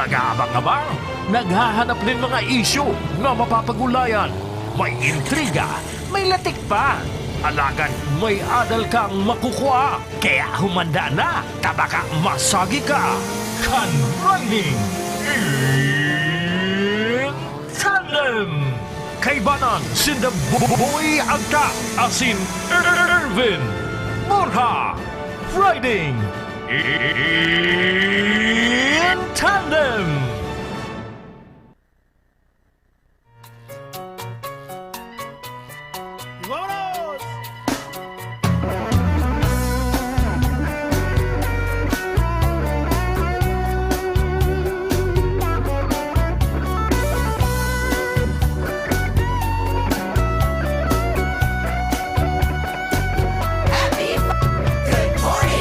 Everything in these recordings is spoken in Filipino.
Nag-aabang-abang, naghahanap din mga isyu na mapapagulayan. May intriga, may latik pa. Alagad may adal kang makukuha. Kaya humanda na, tabaka masagi ka. Kan-riding in tandem. Kaibanan sinda Boy Agta asin Irvin Borja. Riding in tandem.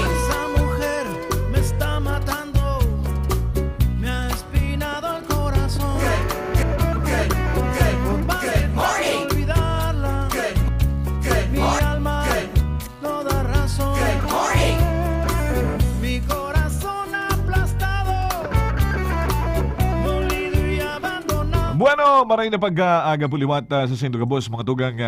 Esa mujer me está matando, me ha espinado el corazón. Por más que trato de olvidarla, mi alma no da razón. Mi corazón aplastado, dolido y abandonado. Bueno, maray na pag-aga puliwat sa Sendo Gabos, mga tugang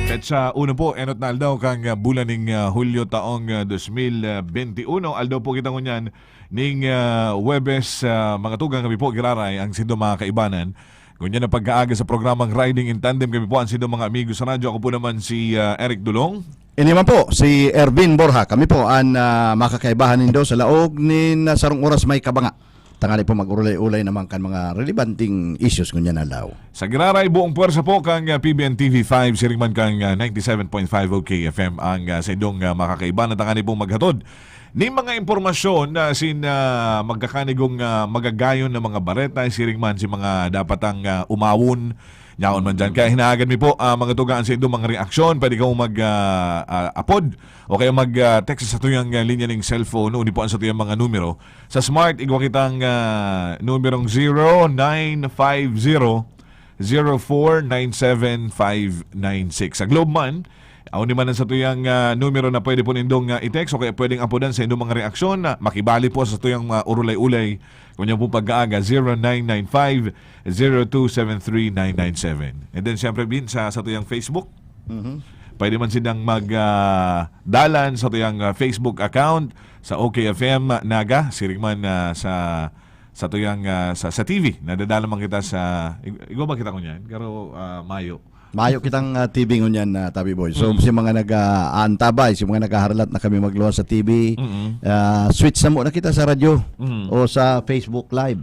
petsa uno po, enot na aldaw kang bulan ning Hulyo taong 2021. Aldaw po kita ngunyan ning Webes, mga tugang kami po giraray ang Sendo mga kaibanan. Ngunyan na pag-aaga sa programang Riding in Tandem kami po ang Sendo mga amigo sa radyo. Ako po naman si Eric Dulong. Ini man po, si Ervin Borja. Kami po ang makakaibahan nindo sa laog ni sarong oras may kabanga. Tangali po mag-ulay-ulay naman kan mga relevanting issues ngunyan na law. Sa giraray buong puwersa po kang PBN TV5, siringman kang 97.5 OK FM ang sa inyong makakaibanan. Tangani pong maghatod ni mga impormasyon na magkakanigong magagayon ng mga bareta, siringman si mga dapat ang umawon yaon man dyan. Kaya hinahagan mi po mga tugaan sa inyong mga reaksyon. Pwede kang mag-apod o kaya mag-text sa tuyang linya ng cellphone. Uni po ang sa tuyang mga numero. Sa Smart, igwa kitang numerong 0950-0497-596. Sa Globe man, ni man sa tuyang numero na pwede po nindong i-text o kaya pwedeng apodan sa inyong mga reaksyon. Makibali po sa tuyang urulay-ulay. Kung niya po pag-aaga, 0995-0273-997. And then siyempre bin sa tuyang Facebook. Pwede man silang magdalan sa tuyang Facebook account sa OKFM Naga. Siring man sa tuyang sa TV. Nadadala man kita sa... Ikaw ba kita ko niyan? Pero Mayo. Mayo kitang TV ngunyan na Tabi Boy. So si mga nag-aantabay, si mga nag-haralat na kami magluwas sa TV, switch na mo na kita sa radyo o sa Facebook Live.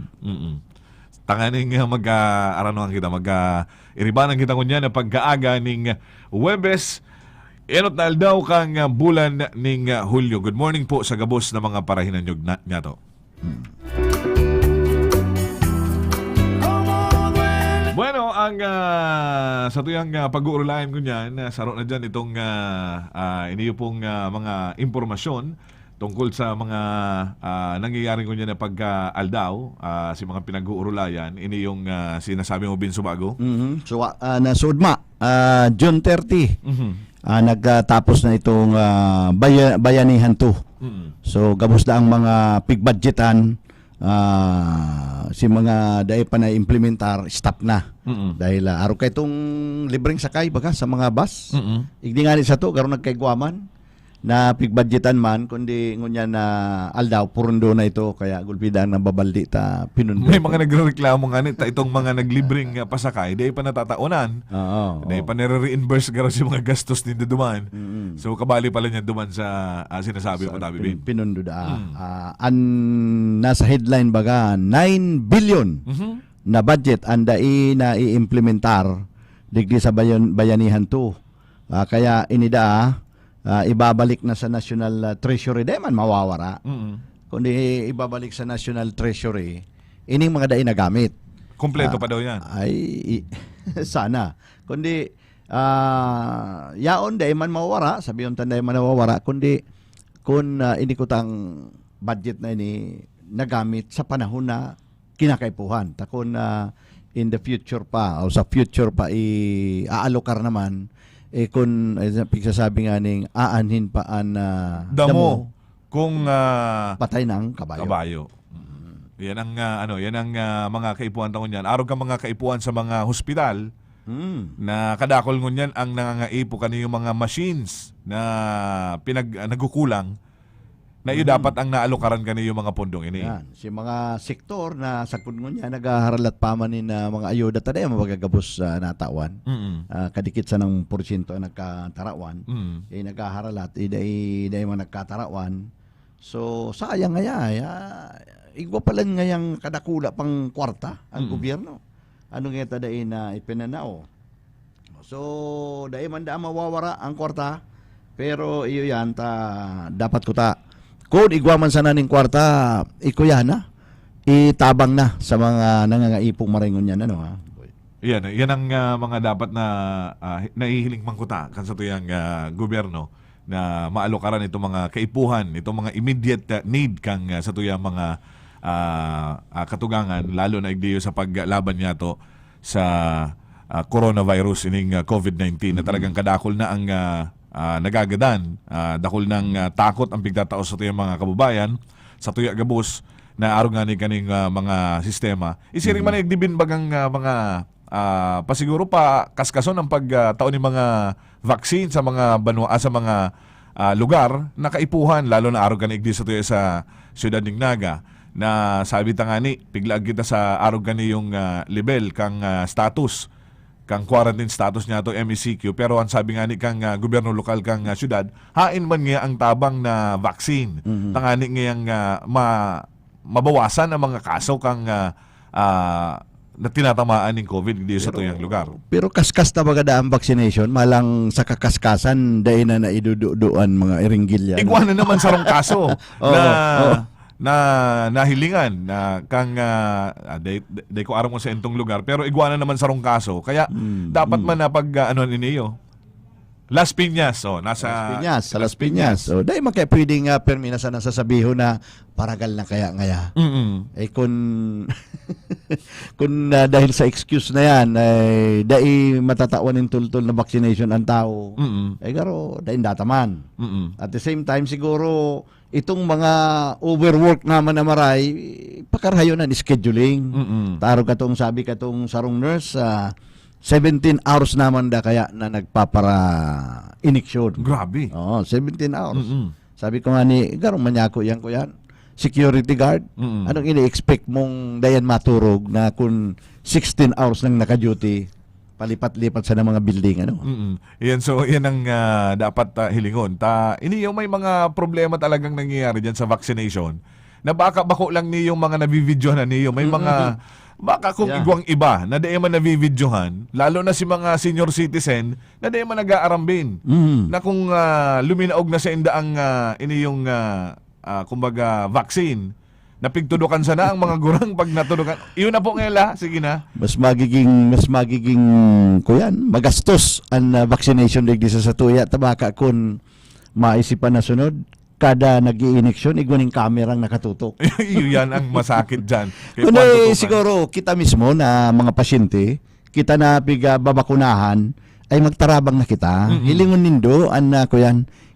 Tanganing mag-aranuhan kita, iribanan kita ngunyan na pagkaaga ning Webes. Enot na aldaw kang bulan ning Hulyo. Good morning po sa gabos na mga parahinan nyo nga to. Bueno, ang sa tuyang pag-uulayan ko niyan, saro na dyan itong iniyo pong mga impormasyon tungkol sa mga nangyayari ko niyan na pag-aldaw, si mga pinag-uulayan, ini yung sinasabi mo, Binso Bago? So, nasudma, June 30, nagtapos na itong Bayanihan 2. So, gabos na ang mga pig-budgetan, si mga dahil pa na implementar stop na dahil araw kay itong libreng sakay baga sa mga bus igdi nga ni sa to karon nagkaigwaman na pigbudgetan man kundi ngunya na aldaw purundo na ito kaya gulpidan ng babaldi ta pinundo. May mga nagrereklamo nga nita itong mga naglibreng pasakay dahil pa natataunan. Dahil pa nire-reimburse garo si mga gastos din duman. So kabali pala niya duman sa sinasabi ko Tabi Bin. Pinundo da. Nasa headline baga 9 billion na budget anda na i-implementar digdi sa Bayanihan 2. Kaya inida ibabalik na sa National Treasury di man mawawara. Kundi ibabalik sa National Treasury ining mga dai nagamit. Kompleto pa daw yan. Ay sana. Kundi yaon dai man mawawara, sabi yung tanday man mawawara kundi kung inikutang budget na ini nagamit sa panahon na kinakaipuhan. Takon in the future pa o sa future pa i-aalokar naman kung pigsasabi nga ning aanhin pa an damo kung patay ng kabayo. Yan ang mga kaipuan taon yan. Araw ka mga kaipuan sa mga hospital na kadakol ngunyan ang nangangaipo kaniyo mga machines na nagkukulang na iyo dapat ang naalokaran kaniyo mga pundong ini. Yan. Si mga sektor na sakod mo niya, nagaharalat pa man ni na mga ayuda taday, magagabos sa natawan. Kadikit sa ng porsyento ang nagkatarawan. Nagaharalat, iday mga nagkatarawan. So, sayang nga igwa pala ngayang kadakula pang kwarta ang gobyerno. Ano nga taday na ipinanao. So, dahil man da mawawara ang kwarta, pero iyo yan, dapat ko kung igwaman sana ning kwarta, ikuya na, itabang na sa mga nangangaipong maringon yan, ano ha? Yan ang mga dapat na nahihiling mangkuta kan sa tuyang gobyerno na maalokaran itong mga kaipuhan, itong mga immediate need kang sa tuyang mga katugangan, lalo na igdiyo sa paglaban niya to sa coronavirus ining COVID-19 na talagang kadakol na ang nagagadan, dakol ng takot ang pigtataos sa tuyang mga kababayan sa tuya gabos na araw nga ni kaning mga sistema. Isiring man igdibin bagang mga pasiguro pa kaskason ang pagtaon ni mga vaccine sa mga banwa sa mga lugar na kaipuhan, lalo na araw gani igdi sa tuya sa siyudad ning Naga na sabi ta nga ni piglaag kita sa araw gani yung level kang status kang quarantine status niya to MECQ, pero ang sabi nga ni kang gobyerno lokal kang syudad, hain man nga ang tabang na vaccine. Tangani nga mabawasan ang mga kaso kang na tinatamaan ng COVID dito sa tuyang lugar. Pero kaskas na bagada ang vaccination, malang sa kakaskasan, dahil na naiduduan mga iringgilya. Igwa na naman sa rong kaso na nahilingan na kang day ko araw mo sa entong lugar, pero igwa na naman sa rong kaso, kaya dapat man na pag ano niyo Las Piñas, nasa sa Las Piñas. So, dahil makaya pwedeng perminasan na sasabiho na paragal na kaya ngaya. Kung dahil sa excuse na yan, dahil matatawan ng tultol na vaccination ang tao, garo, dahil dataman. At the same time, siguro, itong mga overwork naman na maray, pakarhayo na ni scheduling. Taro katong sabi katong sarong nurse, 17 hours naman da kaya na nagpapara iniksyon. Grabe. 17 hours. Sabi ko nga ni, garong manyako yan ko yan. Security guard. Anong ini-expect mong dayan maturog na kung 16 hours nang naka-duty, palipat-lipat sa mga building, ano? Yan, so yan ang dapat hilingon. Yung may mga problema talagang nangyayari dyan sa vaccination na baka bako lang niyong mga nabibidyohan na niyo. May mga baka kung igwang iba na di man nabibidyohan, lalo na si mga senior citizen na di man nag-aarambin. Na kung luminaog na sa inda ang iniyong kumbaga vaccine, napigtudukan sana ang mga gurang pag natudukan. Iyon na po ngayon sige na. Mas magiging kuyan, magastos ang vaccination digdi sa tuya tabaka kun maisipan na sunod kada nag-i-ineksyon, igwaning kamerang nakatutok. Yan ang masakit dyan. Kundi siguro kita mismo na mga pasyente, kita na babakunahan, ay magtarabang na kita. Hilingon nindo,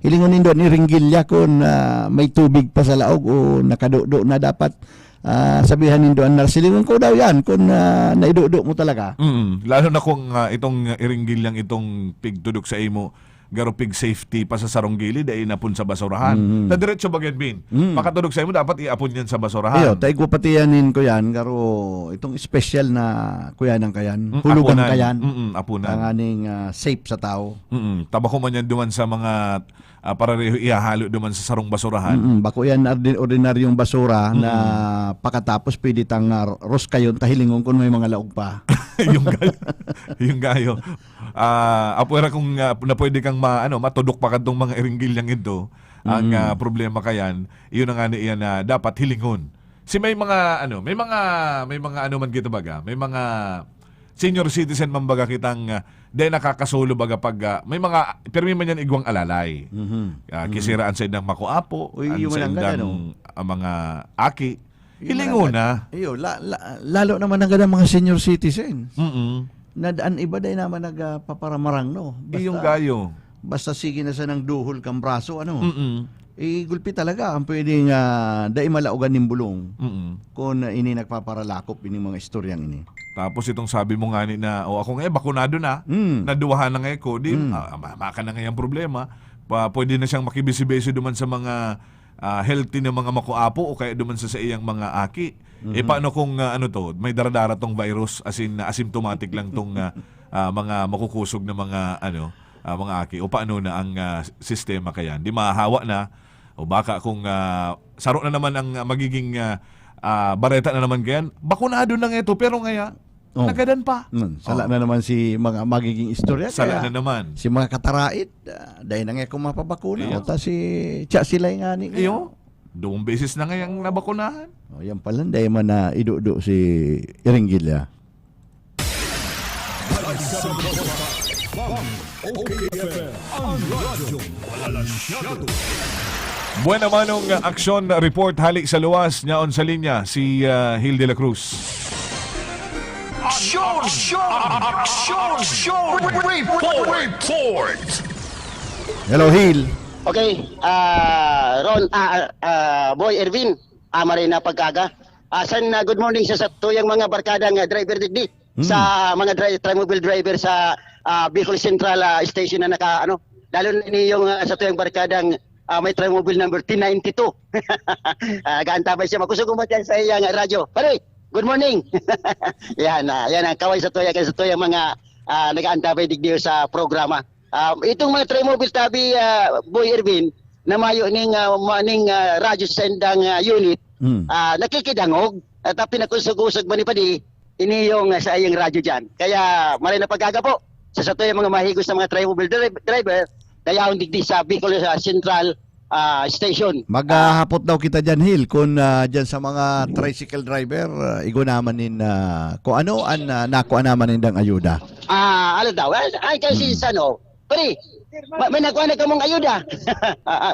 hilingon nindo ni Ringgilya kung may tubig pa sa laog o nakadudo na dapat sabihan nindo ang narsilingon ko daw yan kung naidudo mo talaga. Lalo na kung itong Ringgilyang itong pigtudok sa imo, garo pig safety pa sa sarong gilid ay inapon sa basurahan. Na diretso bagyan bin. Pakatulog sa imo dapat iapon yan sa basurahan. Tay ko pati yanin ko yan garo itong special na kuyan ang kayan. Hulugan apunan. kayan. Apunan. Ang aning safe sa tao. Tabako man yan duman sa mga para ihahalo duman sa sarong basurahan. Bako yan ordinaryong basura na pakatapos pwede tang ros kayon tahilingon kung may mga laog pa. yung gayo. Apuera kung na pwede kang matudok pa kadtong mga Ringgilyang ito. Ang problema kayan, iyon na nga niyan na dapat hilingon. May mga man gito baga, may mga senior citizen man baga kitang dahil nakakasulo baga pag may mga permi man yan igwang alalay. Kisiraan sa indang makuapo, sa indang mga aki. Hilingon na. Lalo naman ang ganda mga senior citizen. Nadaan iba dahil naman nagpaparamarang, no? Yung gayo. Basta sige na sa nang duhol kang braso, ano? gulpi talaga ang pwedeng dai malaugan ning bulong kung ini nagpaparalakop ini mga istoryang ini. Tapos itong sabi mo nga ni na, ako nga bakunado na, naduwahan na nga ko, di, maka na nga yung problema. Pwede na siyang makibisi-bisi duman sa mga healthy na mga makuapo o kaya duman sa iyang mga aki. Paano kung may daradara tong virus, as in asymptomatic lang tong mga makukusog na mga mga aki, o paano na ang sistema kaya? Di mahahawa na, o baka kung saro na naman ang magiging bareta na naman kayan, bakunado na nga ito, pero ngaya, nagadan pa. Sala na naman si mga magiging istorya. Sala na naman. Si mga katarait, dahil na nga kung mapabakuna. O ta si Tsa sila nga ni. Iyo, 2 beses na ngayang nabakunahan. O yan pala, dahil man na idudo si Iringgila. Buwan naman ang aksyon report halik sa luwas niya on sa linya si Hil de la Cruz. Aksyon! Report! Hello, Hil. Okay, Ron, Boy Ervin, Marina Pagkaga. Good morning sa tuyang mga barkadang driver digdi sa mga trimobile driver sa Bicol Central Station na lalo na yung sa tuyang barkadang may trimobile number T92. Nag-aantabay siya. Makusugumot yan sa iyang radyo. Pare, good morning. yan ang kaway sa tuyang mga nag-aantabay digdi sa programa. Itong mga trimobile tabi, Boy Ervin, na mayo ning radyo sa sendang unit, nakikidangog at pinakusog-usog ba ni Padi, ini yung sa iyang radyo dyan. Kaya maray na pagkaga po sa yung mga mahigos na mga trimobile driver, kaya ang digdi sa Bicol Central Station. Maghahapot daw kita dyan, Hil, kung dyan sa mga tricycle driver, igo naman nin kung ano ang nakuha naman nindang ayuda. Ano daw? Ay kasi Pari, may nakuha na kamong ayuda.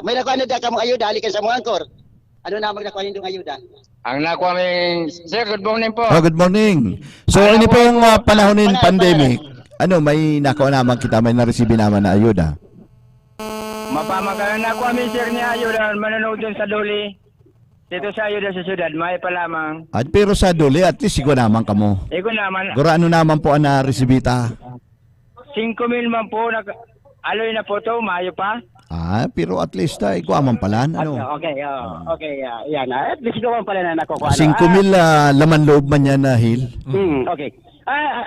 May nakuha na kamong ayuda, alikan sa mga angkor. Ano na nakuha nindong ayuda? Ang nakuha may... Sir, good morning po. Good morning. So, ini pong panahon ng pandemic, may nakuha naman kita, may na-receive naman na ayuda. Mapamagalan na kami sir ni ayuda manonood dun sa Duli. Dito sa ayuda sa syudad, may pa lamang. At pero sa Duli, at least ikaw naman kamo. Iko naman. Gura ano naman po ang na-resibita? 5,000 man po, aloy na po to, mayo pa. Pero at least ikaw aman pala. Okay, yan. At least ikaw pala na nakukuha. 5,000 laman loob man yan na Hil. Okay.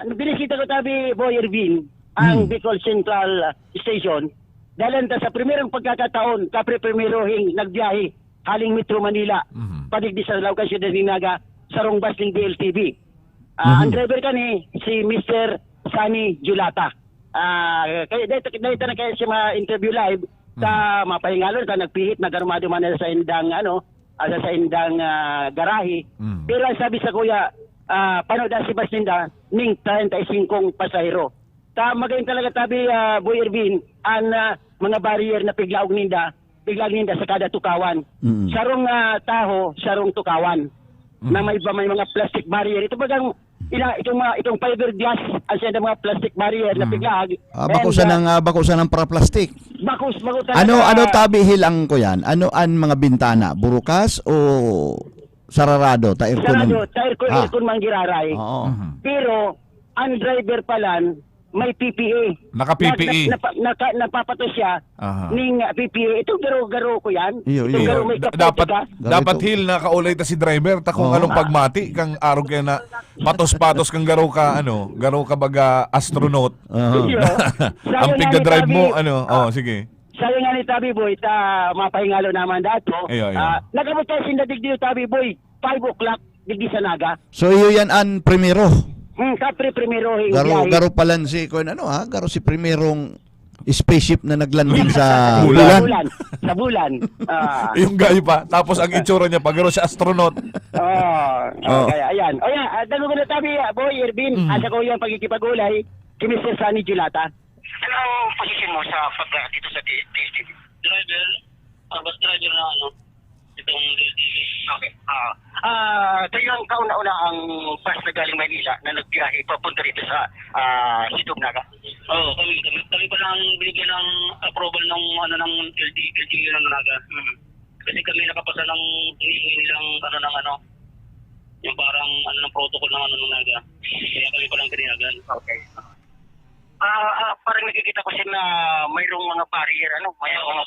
Binisita ko tabi, Boy Ervin, ang Bicol Central Station. Dahil sa primerong pagkakataon, kapre-primerohing nagbiyahe haling Metro Manila, padigdi sa Laucan Ciudad ng Naga, sarong Basling DLTV. Ang driver kani, si Mr. Sunny Julata. Kaya dito na kaya siya ma-interview live sa mapahingalon sa nagpihit na garmado man sa indang sa indang garahe. Pero ang sabi sa kuya, panood si Baslinda ning 35 pasahero. Magayon talaga tabi, Boy Ervin, ang mga barrier na biglaog ninda sa kada tukawan. Sarong taho, sarong tukawan. Na may mga plastic barrier. Ito bagang itong fiberglass ang siya ng mga plastic barrier na biglaag. Bakusan ng para-plastic. Bakus Ano tabi hilang ko yan? Ano ang mga bintana? Burukas o sararado? Aircon manggiraray. Pero ang driver palan may PPE. Naka-PPE. Napapato siya ning PPE. Itong garo-garo ko yan. Itong garo may dapat Hil na kaulay ta si driver ta kung anong pagmati kang araw kaya na patos-patos kang garo ka baga astronaut. Ang pigda-drive mo sige. Sayo nga ni Tabi Boy mapahingalo naman dato. Nagamot tayo sindadigdi Tabi Boy 5 o'clock digdi sa Naga. So iyo yan ang primero. Primero garo palan si garo si primerong spaceship na naglanding sa bulan. Sa bulan. Yung gayo pa. Tapos ang itsura niya pag garo si astronaut. Kaya ayan. Dalo ko na Tabi Boy Ervin, asa ko yung pagkikipagulay si Mr. Sunny Julata. Ano position mo sa dito sa DSTV? Driver, bus driver na itong DSTV. Okay. Kayong kauna-una ang bus na galing Maynila na nagbiyahe papunta rito sa Sidog Naga. Kami pa lang binigyan ng approval ng LGU ng Naga. kasi kami nakapasa ng hinihingi nilang yung parang ng protocol ng ng naga. Kaya kami palang pinayagan. Okay. Parang nakikita ko siya na mayroong mga barrier, may mga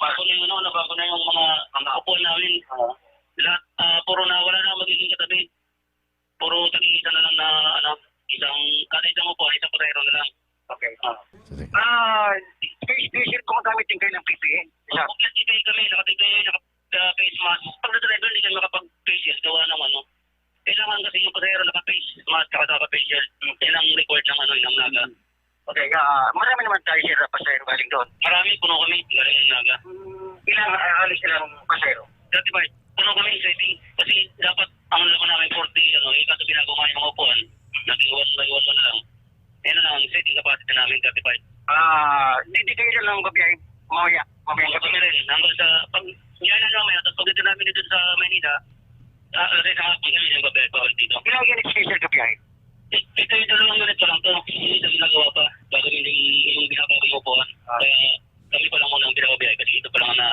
Bago na yung mga upuan namin. Lahat, puro na wala na magiging katabi. Puro tag-iisa na lang na kada isang upuan, isang pasahero na lang. Okay. Sige. Special ko magamit din kayo ng PPE. Naka-tibay kami, naka-face mask. Pag na-driver, hindi kami makapag-face shield. Gawa ng kailangan kasi yung pasahero naka-face mask at naka-face shield. Yan ang record ng ng naga. Okay, marami naman tayo sir pasahero galing doon. Marami, puno kami galing ng naga. Ilang alis silang pasahero? Dati ba, puno kami exciting. Kasi dapat ang laman namin 40, kaso binagawa yung mga upuan. Naging 1 by 1 na lang. Yan na lang, setting capacity namin 35. Hindi kayo lang babiyahe mamaya. Mamaya kami rin. Hanggang sa, pag yan na mamaya, tapos pag dito namin dito sa Manila, rin ang hapon kami yung babiyahe bawal dito. Ilang unit special ka biyahe? Ito yung dalawang unit pa lang to. Hindi ito ginagawa pa. Bago yung binabago yung upuan. Kaya kami pa lang muna ang binababiyahe kasi ito pa lang na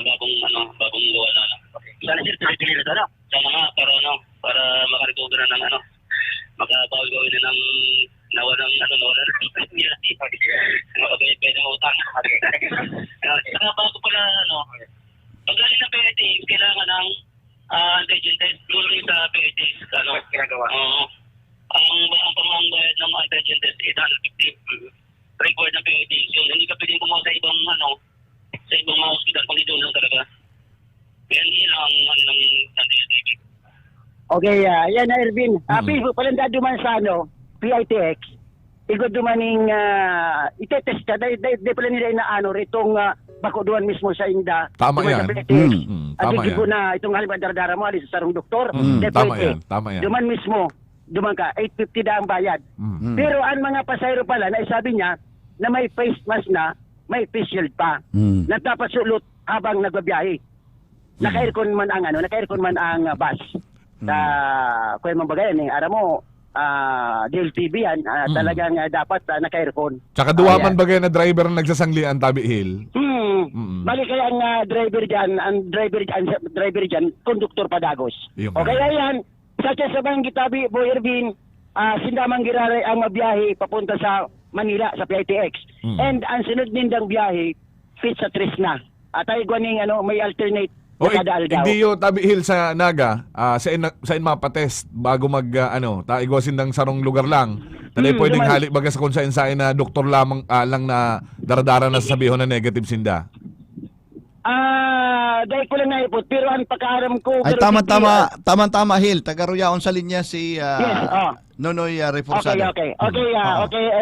bagong gawa na Okay. Sana sir, tuloy-tuloy na sana. Sana nga, para makarecover na ng makabawi-bawi na ng nawala ng pwede mo utang. Saka bago pala, pag galing ng PITX, kailangan ng antigen test. Tuloy sa PITX, Ginagawa. Oo. Ang pamangbayad ng antigen test, 850. Required ng PITX yun. Hindi ka pwedeng kumuha sa ibang, sa ibang mga hospital, kung dito lang talaga. Kaya hindi lang ng antigen test. Okay, yan na Ervin. Pero palanda duman sa PITX, igod dumaning itetest ka, dahil pala nila na ritong bako duman mismo sa inda. Tama duman yan. sa PITX. Tama At yan. na itong halimbawa daradara mo, alis sa sarong doktor. Tama yan. Tama yan. Duman mismo, duman ka, 850 na ang bayad. Pero ang mga pasahero pala, na sabi niya, na may face mask na, may face shield pa. Na dapat sulot habang nagbabiyahe. Naka-aircon man ang bus. Sa kuya mong bagayan aram mo DLTV yan talagang dapat naka-aircon. Tsaka duwaman bagay na driver na nagsasanglian, Tabi Hill. Bali kaya ang driver dyan, konduktor padagos. Yung O kaya yan, sa bang gitabi, Boy Ervin, sindamang girare ang mabiyahe papunta sa Manila, sa PITX. And ang sunod nindang biyahe, fit sa Trisna. At ay gwaning may alternate O, kada aldaw. hindi yung Tabi Hill sa Naga, sa mapatest bago taigwasin ng sarong lugar lang. Talay pwedeng naman. halik baga sa kung saan na doktor lamang lang na daradara na sasabihin na negative sinda. Dahil ko lang naipot, pero ang pagkaaram ko... Ay, pero tama, Hill. Taga-Ruyaon sa linya si Nonoy Reforzado. Okay,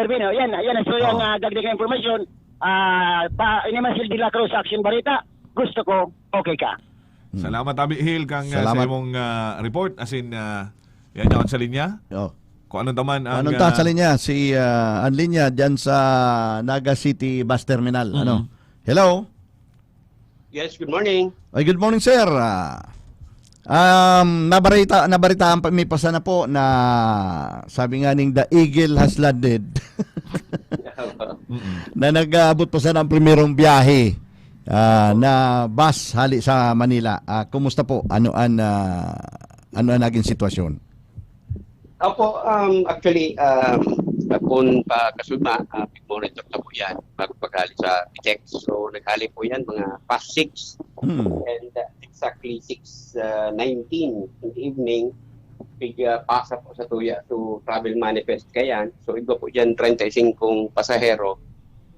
Ervin, yan. So, yung dagdagang information, Inimasil de la Cruz Action Barita, gusto ko, okay ka. Salamat, Tabi Hill, kang sa Salamat. imong report. As in, yan yun sa linya. Oh. Kung anong taman ang... Anong sa linya? Ang linya dyan sa Naga City Bus Terminal. Hello? Yes, good morning. Ay, good morning, sir. Nabaritaan pa, may pasa na po na sabi nga ning the eagle has landed. Na nag-aabot pa sa ng primerong biyahe na bus hali sa Manila. Kumusta po? Ano ang naging sitwasyon? Opo, actually, kung pa kasuma, monitor na po yan bago paghali sa PITX. So, naghali po yan mga past 6 and exactly 6:19 in the evening, pasa po sa tuya to travel manifest kayan. So, iba po dyan 35 pasahero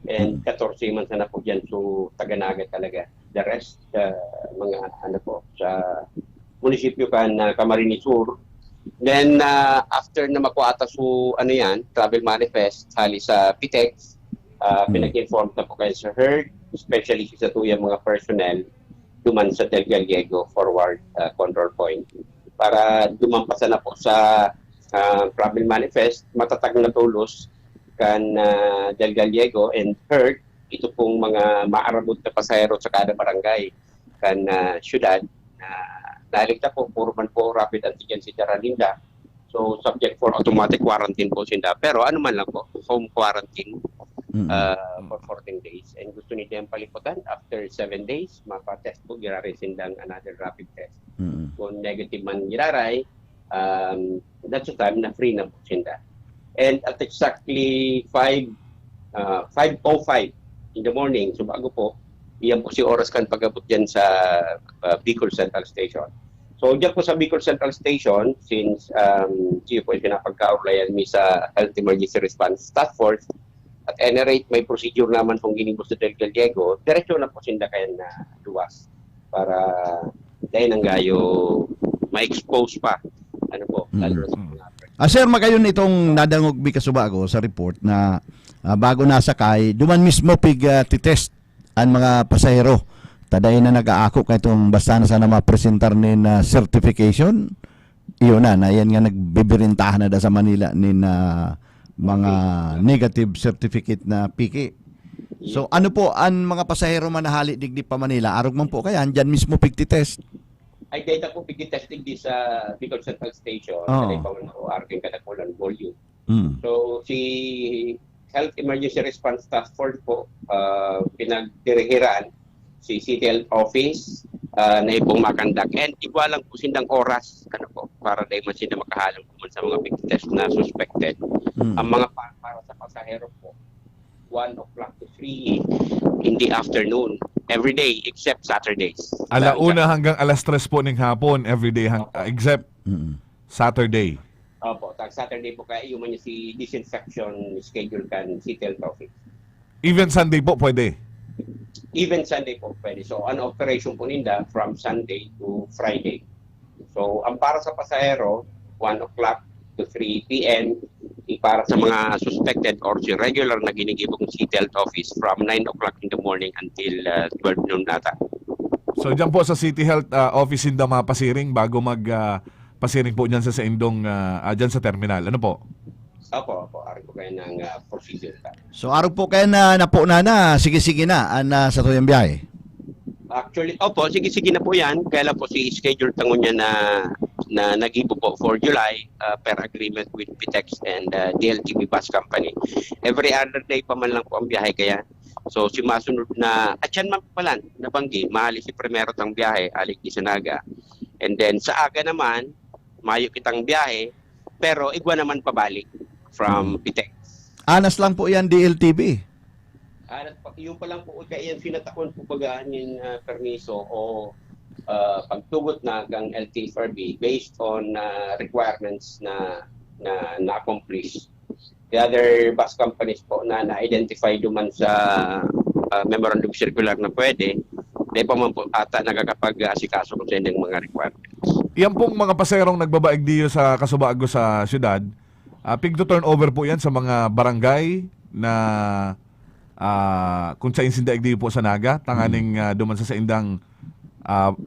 and 14 man sana po dyan so Taganaga talaga. The rest, mga sa munisipyo kan Camarines Sur. Then, after na makuha so travel manifest, hali sa PITX, pinag-inform na po kayo sa HERD, especially sa tuyang mga personnel, duman sa Del Gallego forward control point. Para dumampasa na po sa travel manifest, matatag na tulos kan Del Gallego and HERD, ito pong mga maarabot na pasahero sa kada barangay kan syudad. Dahil po, puro man po rapid antigen si Jaralinda. So, subject for automatic quarantine po sinda. Pero ano man lang po, home quarantine. for 14 days. And gusto nila yung paliputan after 7 days, mapatest po, giraray sindang another rapid test. Kung negative man giraray, that's the time na free na po sinda. And at exactly 5:05 in the morning, so bago po, iyan po si oras kan pag-abot dyan sa Bicol Central Station. So dyan po sa Bicol Central Station, since siya po ay pinapagkaulayan mi sa Health Emergency Response Task Force, at any rate may procedure naman kung ginibos sa Del Gallego, diretso na po sinda kayo na luwas para dahil nang gayo ma-expose pa. Ano po, lalo na sa mga Sir, magayon itong nadangog mi kasubago sa report na bago nasakay, duman mismo titest ang mga pasahero. Taday na nag-aako kay itong basta na sana mapresentar nin certification. Iyon na yan nga nagbibirintahan na da sa Manila nin mga negative certificate na piki. So ano po ang mga pasahero manahali digdi pa Manila? Arog man po kaya andyan mismo pigtitest. ay data po pigi-testing di sa Bicol Central Station. Oh. Kasi pa mo arking kadakulan volume. Mm. So si Health Emergency Response Task Force po pinagdirihiraan si City Health Office na ipong makandak. And igualang po sindang oras po, para dahil man sila makahalang po sa mga big test na suspected. Ang mga para sa pasahero po, 1 o'clock to 3 in the afternoon. Every day except Saturdays. Alauna hanggang alas 3 po ng hapon everyday except Saturday. Opo, tag Saturday po kaya yung niya si disinfection schedule kan City Health Office. Even Sunday po pwede. Even Sunday po pwede. So, an operation po ninda from Sunday to Friday. So, ang para sa pasahero, 1 o'clock to 3 p.m. Para sa mga suspected or si regular na ginigibong City Health Office from 9 o'clock in the morning until 12 noon nata. So, dyan po sa City Health Office in mapasiring bago pasiring po dyan sa indong dyan sa terminal. Ano po? Opo. Ari po kayo ng procedure. So araw po kayo na napo na sige-sige na sa tuyang biyahe. Actually, opo, sige-sige na po yan. Kaya lang po si schedule tango niya na nag-ibo po for July per agreement with PTEX and DLTV Bus Company. Every other day pa man lang po ang biyahe kaya. So si masunod na, at yan man pala, nabanggi, mahali si primero tang biyahe, alik di sa Naga. And then sa aga naman, mayo kitang biyahe, pero igwa naman pabalik from PTEX. Anas lang po yan DLTV. Yung pa lang po kaya yan sinatakon po bagaan yung permiso o pagtugot na ng LTFRB based on requirements na na-accomplish. The other bus companies po na na-identify duman sa memorandum circular na pwede, di pa man po ata nagkakapag-asikaso kung sa yung mga requirements. Yan pong mga paserong nagbabaig diyo sa Kasubago sa syudad, pig to turnover po yan sa mga barangay na kung sa insindaig diyo po sa Naga, tanganing duman sa indang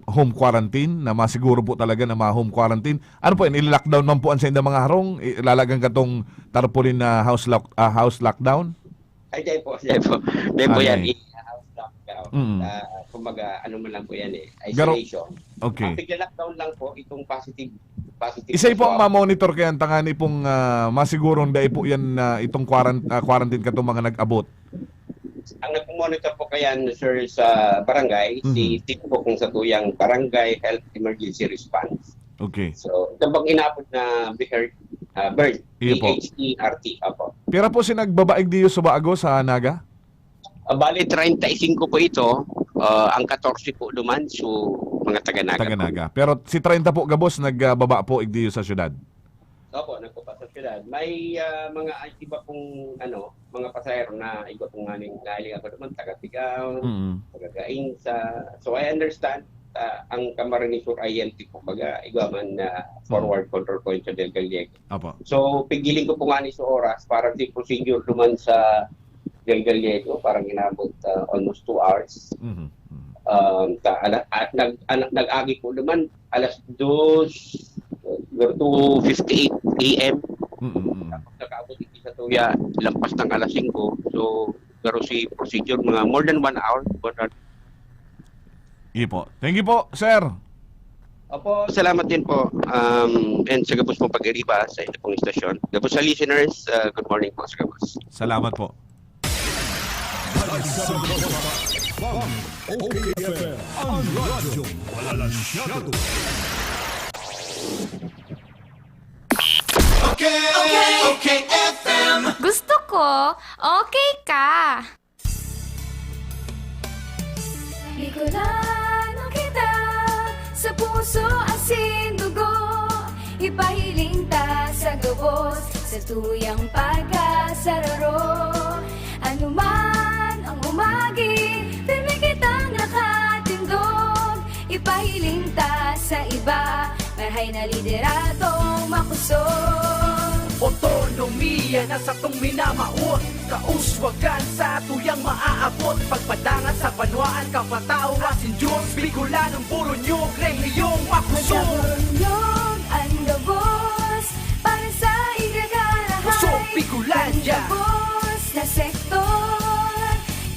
home quarantine na masiguro po talaga na home quarantine. Ano po, i-lockdown man po ang sa indang mga harong? Ilalagang katong tarpaulin na house lockdown? Ay, dahil po yan, house lockdown. Kumbaga, ano man lang po yan isolation. Okay. Pigla-lockdown lang po itong positive. Isa'y po ang ma-monitor kaya tangani pong masigurong dahil po yan itong quarantine katong mga nag-abot. Ang nagpo-monitor po kaya sir sa barangay, si team po kung sa tuyang Barangay Health Emergency Response. Okay. So, ito bang inabot na BERT, BHERT, apo. Pero po si nagbabaig diyo sa Baago sa Naga? Bali, 35 po ito. Ang 14 po luman, so mga taga-Naga. Pero si 30 po gabos nagbaba po diyo sa syudad? Opo, nagpupa sa syudad. May mga iba pong mga pasahero na iba pong aning nahiling ako naman, taga-Tigaw, taga-Gainsa. So I understand ang Camarines Sur INT po iba man forward control point sa Del Gallego. Opo. So pigiling ko po nga ni sa oras para si procedure naman sa Del Gallego, parang inabot almost 2 hours. Nag-agi po naman alas 2:58 a.m. Tapos nakaabot iti sa tuya, lampas ng alas 5. So, garo si procedure, mga more than 1 hour. Ipo. Thank you po, sir. Opo, salamat din po. And sa gabos mong pag-iriba sa ito pong istasyon. Gabos sa listeners, good morning po sa gabos. Salamat po. OKFM ang radyo balansyado. Gusto ko, okay ka. Bicolano kita, sa puso asin dugo, ipahiling ta sa gabos, sa tuyang pagkasararo. Ano man ang umagi, pirmi kitang nakatindog, ipahiling ta sa iba, marhay na lideratong makusog. Otonomiya na sa tong minamaot, kauswagan sa tuyang maaabot, pagpadangan sa banwaan, kapatao asin Diyos, Bicolanong puro nyog, rehiyong makusog. Nyog ang gabos, para sa igagarahay. Kusog Bicolandia. Gabos na sektor,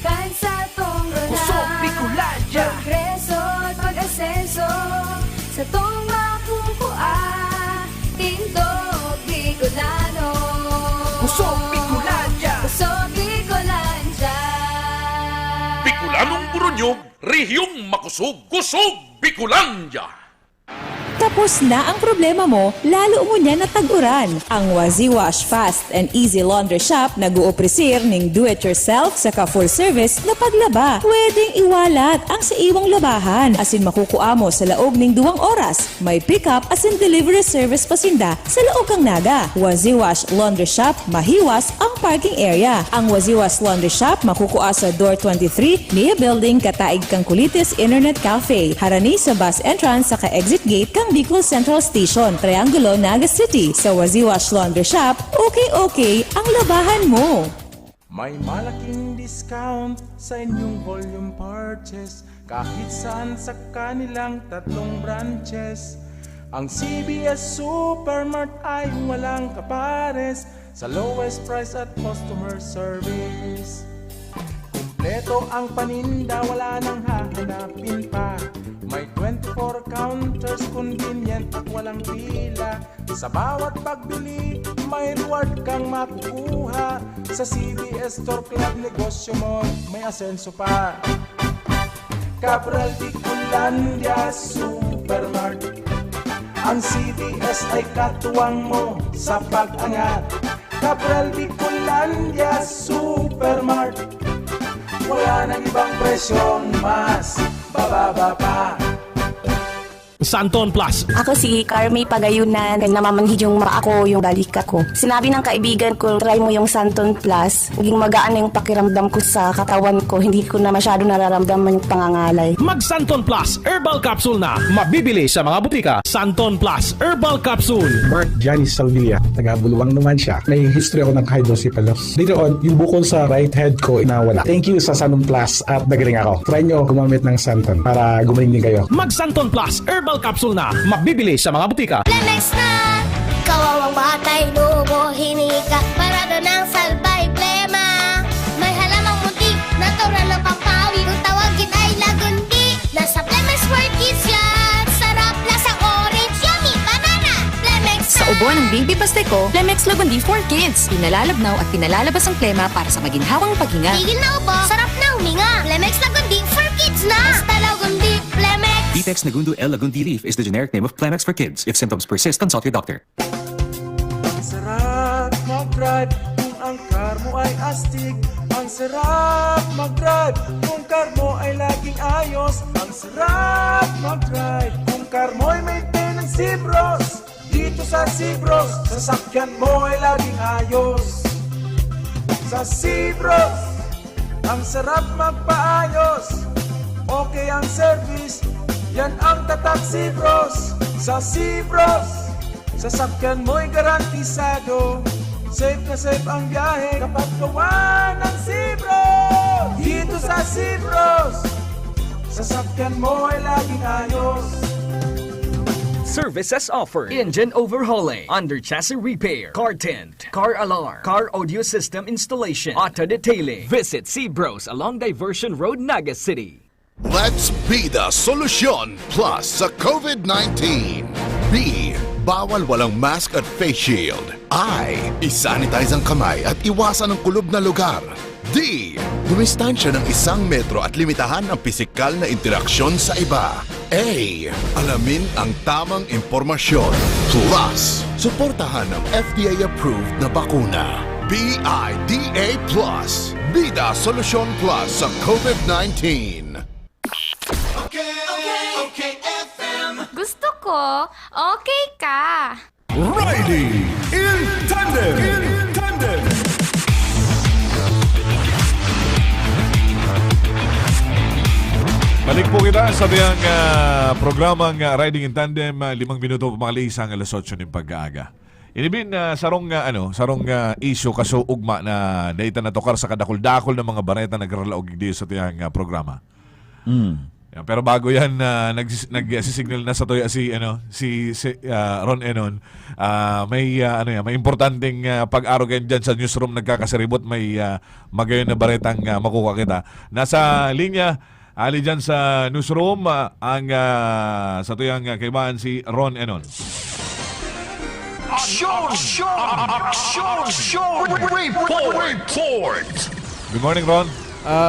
kan sa tong ronay. Kusog Bicolandia. Progreso at pag-asenso, sa tong makukua, tindog Bicolano. Kusog Bicolandia. Kusog Bicolandia. Bicolanong Burunyog, rehiyong makusog, kusog Bicolandia. Tapos na ang problema mo, lalo mo niya natag-uran. Ang Wazi Wash Fast and Easy Laundry Shop nag-uopresir ning do-it-yourself sa ka-full service na paglaba. Pwedeng iwalat ang sa iwang labahan asin makukuha mo sa laog ning 2 oras. May pick-up asin delivery service pasinda sa laog kang naga. Wazi Wash Laundry Shop, mahiwas ang parking area. Ang Wazi Wash Laundry Shop makukuha sa Door 23, Nia Building, Kataig kang Kulitis Internet Cafe. Harani sa bus entrance sa ka-exit gate kang Bicol Central Station, Triangulo, Naga City. Sa Wazi Wash Laundry Shop, okay ang labahan mo. May malaking discount sa inyong volume purchase kahit saan sa kanilang 3 branches. Ang CBS Supermart ay walang kapares sa lowest price at customer service. Kumpleto ang paninda, wala nang hahanapin pa. May 24 counters, convenient at walang pila. Sa bawat pagbili, may reward kang makukuha. Sa CBS Store Club, negosyo mo, may asenso pa. Cabral Bicolandia Supermart, ang CBS ay katuwang mo sa pag-angat. Cabral Bicolandia Supermart, wala nang ibang presyong mas bababa pa. Santon Plus. Ako si Carmi Pagayunan, namamanhid yung ako, yung balikat ko. Sinabi ng kaibigan ko, try mo yung Santon Plus. Naging magaan na yung pakiramdam ko sa katawan ko. Hindi ko na masyado nararamdaman yung pangangalay. Mag Santon Plus Herbal Capsule na. Mabibili sa mga butika. Santon Plus Herbal Capsule. Mark Johnny Salvilla, taga-Buluwang naman siya. May history ako ng hydrocephalus. Later on, yung bukol sa right head ko inawala. Thank you sa Santon Plus at nagaling ako. Try nyo gumamit ng Santon para gumaling din kayo. Mag Santon Plus Herbal Capsule na. Mabibili sa mga butika. Lemex na! Kawawang batay, lumo, hinika, parado ng salbay, plema. May halamang munti, natural ng pampawi, kung tawagin ay lagundi. Nasa Lemex for Kids yan, sarap lasang orange, yummy, banana. Lemex na! Sa ubo ng baby pasteko, Lemex Lagundi for Kids. Pinalalabnaw at pinalalabas ang plema para sa maginhawang paghinga. Tigil na ubo, sarap na huminga. Lemex Lagundi for Kids na! Basta Lagundi, Lemex! Pitex Nagundu L. Lagundi Leaf is the generic name of Plemex for kids. If symptoms persist, consult your doctor. Ang sarap mag-drive kung ang car mo ay astig. Ang sarap mag-drive kung car mo ay laging ayos. Ang sarap mag-drive kung car mo ay maintenance Zebros. Dito sa Zebros, sasakyan mo ay laging ayos. Sa Zebros, ang sarap magpaayos. Okay ang service, yan ang tatak Zebros. Sa Zebros, sasakyan mo'y garantisado. Safe na safe ang biyahe kapag gawa ng Zebros. Dito sa Zebros, sasakyan mo ay laging ayos. Services offered: engine overhauling, under chassis repair, car tent, car alarm, car audio system installation, auto detailing. Visit Zebros along Diversion Road, Naga City. Let's be the solusyon plus sa COVID-19. B. Bawal walang mask at face shield. I. Isanitize ang kamay at iwasan ang kulob na lugar. D. Dumistansya ng 1 metro at limitahan ang pisikal na interaksyon sa iba. A. Alamin ang tamang impormasyon. Plus, suportahan ang FDA-approved na bakuna. BIDA Plus. Bida Solusyon Plus sa COVID-19. Gusto ko, okay ka. Riding in Tandem. Balik po kita sa biyang programang Riding in Tandem, 5 minuto pumakalis ang alas 8 ng pag-aaga. Inibin sarong issue kaso ugma na data na tokar sa kadakol-dakol ng mga bareta nagralaog di sa tiyang programa. Yan, pero bago yan nagsisignal na sa toya si Ron Enon, may importanteng pag-arogan diyan sa newsroom nagkakasaribot, may magayon na baretang makuha kita. Nasa linya ali dyan sa newsroom ang sa tuyang kaibahan si Ron Enon. Report! Good morning, Ron.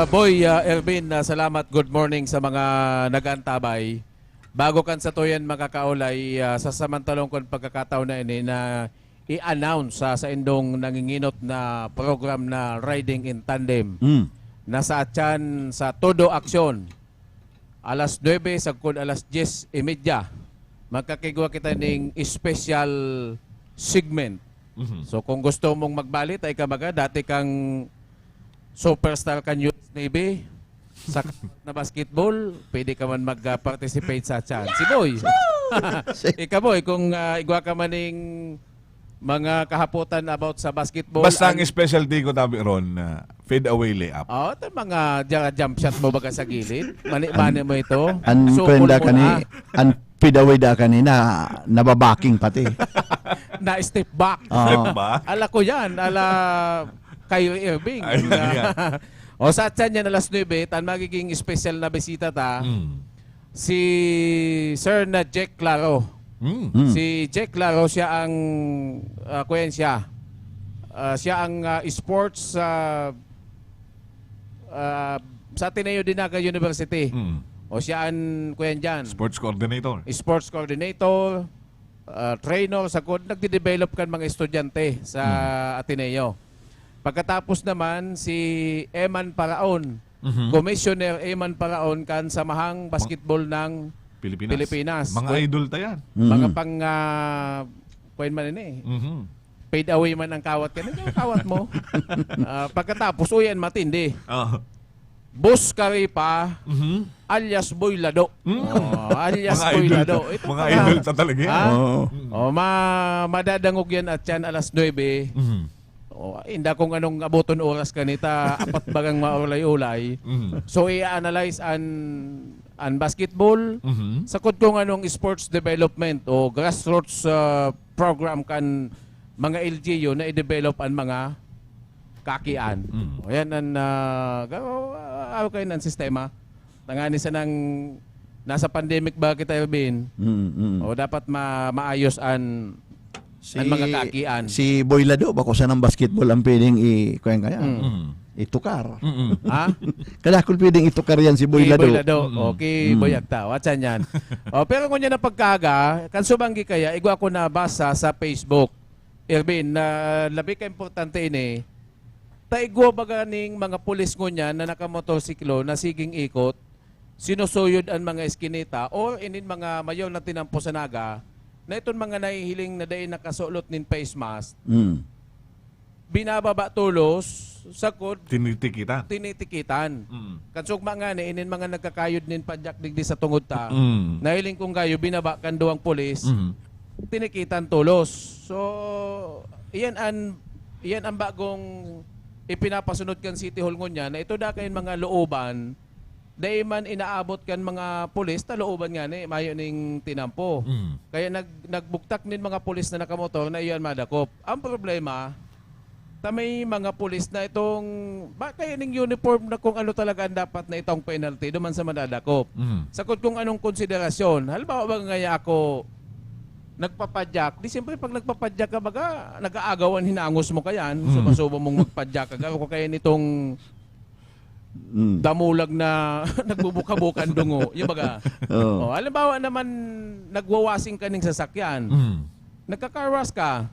Boy, Ervin, salamat. Good morning sa mga nag-antabay. Bago kan sa tuyan makakaulay, sa samantalong kon pagkakataon na ini na i-announce sa indong nanginginot na program na Riding in Tandem. Nasa atyan sa Todo Aksyon. Alas 9 sagkod alas 10:30. Magkakigwa kita ning special segment. So kung gusto mong magbalit ay kamaga, dati kang superstar ka News Navy sa na basketball, pwede ka man mag-participate sa atyan. Si Boy. Ika Boy, kung igwa ka man ning mga kahaputan about sa basketball. Basta ang specialty ko tabi Ron, fade away layup. Ito mga jump shot mo baga sa gilid. Mani-mani mo ito. An kwenda kani, an fade away da kanina, nababaking pati. Na step back. Ala ko yan, ala kayo Irving. O sa atyan yan alas 9, tan magiging special na bisita ta, si Sir na Jack Claro. Si Jack Claro, siya ang siya ang sports sa Ateneo Dinaga University. O siya ang kuyan dyan. Sports coordinator. Sports coordinator, trainer, sa nagde-develop kan mga estudyante sa Ateneo. Pagkatapos naman si Eman Paraon, Commissioner Eman Paraon kan samahang basketball ng Pilipinas. Mga idol tayan. Mga pang kuyan man ini. Fade away man ang kawat ka. Ang kawat mo. Pagkatapos uyan matindi. Boss Caripa, alias Boy Lado. Alias Boy Lado. Mga idol ta talaga yan. Madadangog yan at yan alas 9. Hindi kung anong abuton oras kanita, apat bagang maulay-ulay. So i-analyze an basketball, sakot kung anong sports development o grassroots program kan mga LGU na i-develop ang mga kakian. Yan ang kayo ng sistema. Tangani sa nang nasa pandemic ba kita Bin? O dapat maayos ang mga kakian. Si Boy Lado, bako sa ng basketball ang pwedeng kuyan kaya. Itukar. Ha? Kadakol pwedeng itukar yan si Boy Lado. Boy Lado. Okay, Boy Agta. Watchan yan. Pero kung yan na pagkaga, kan subanggi kaya, igwa ko na basa sa Facebook. Irvin, na labi ka importante ini, taigwa baga ning mga pulis ngunyan na nakamotorsiklo na siging ikot, sinusuyod ang mga eskinita or inin mga mayaw na tinampo sa naga, na itong mga nahihiling na dahin nakasulot nin face mask, binababa tulos, sakod, tinitikitan. Kansugma nga ni, inin mga nagkakayod nin padyak digdi sa tungod ta, nahiling kong kayo, binaba kan duwang pulis, tinikitan tulos. So, iyan ang bagong ipinapasunod kan City Hall ngunya na ito da kayo mga looban, dahil man inaabot kan mga pulis, talooban nga ni, mayo ning tinampo. Kaya nagbuktak nin mga pulis na nakamotor na iyan madakop. Ang problema, may mga pulis na itong, kaya ning uniform na kung ano talaga ang dapat na itong penalty, duman sa madadakop. Sakot kung anong konsiderasyon. Halimbawa ba nga ako, nagpapadyak, di siyempre pag nagpapadyak ka baga, nag-aagawan hinangos mo kayan, sumasubo mong magpadyak ka, o kaya nitong damulag na nagbubuka-bukan dungo, yung baga. Halimbawa naman, nagwawasing ka ng sasakyan, nagka-carwash ka,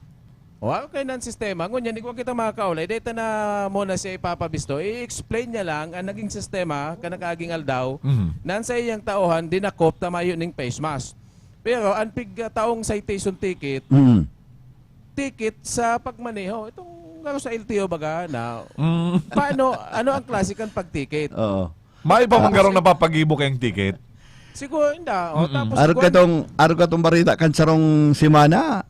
okay na ang sistema, ngunyan, huwag kita makakaulay, dito na muna siya ipapabisto, i-explain niya lang ang naging sistema, kanakaging aldaw, nan sa iyang tauhan, dinakop na mayo ng face mask. Pero ang taong citation ticket, ticket sa pagmaneho, itong sa LTO baga na, paano, ano ang klasikang pag-ticket? May pa manggarong napapag-ibo kayong ticket? Siguro, hindi. Tapos, Araw ka tong barita kan sarong simana,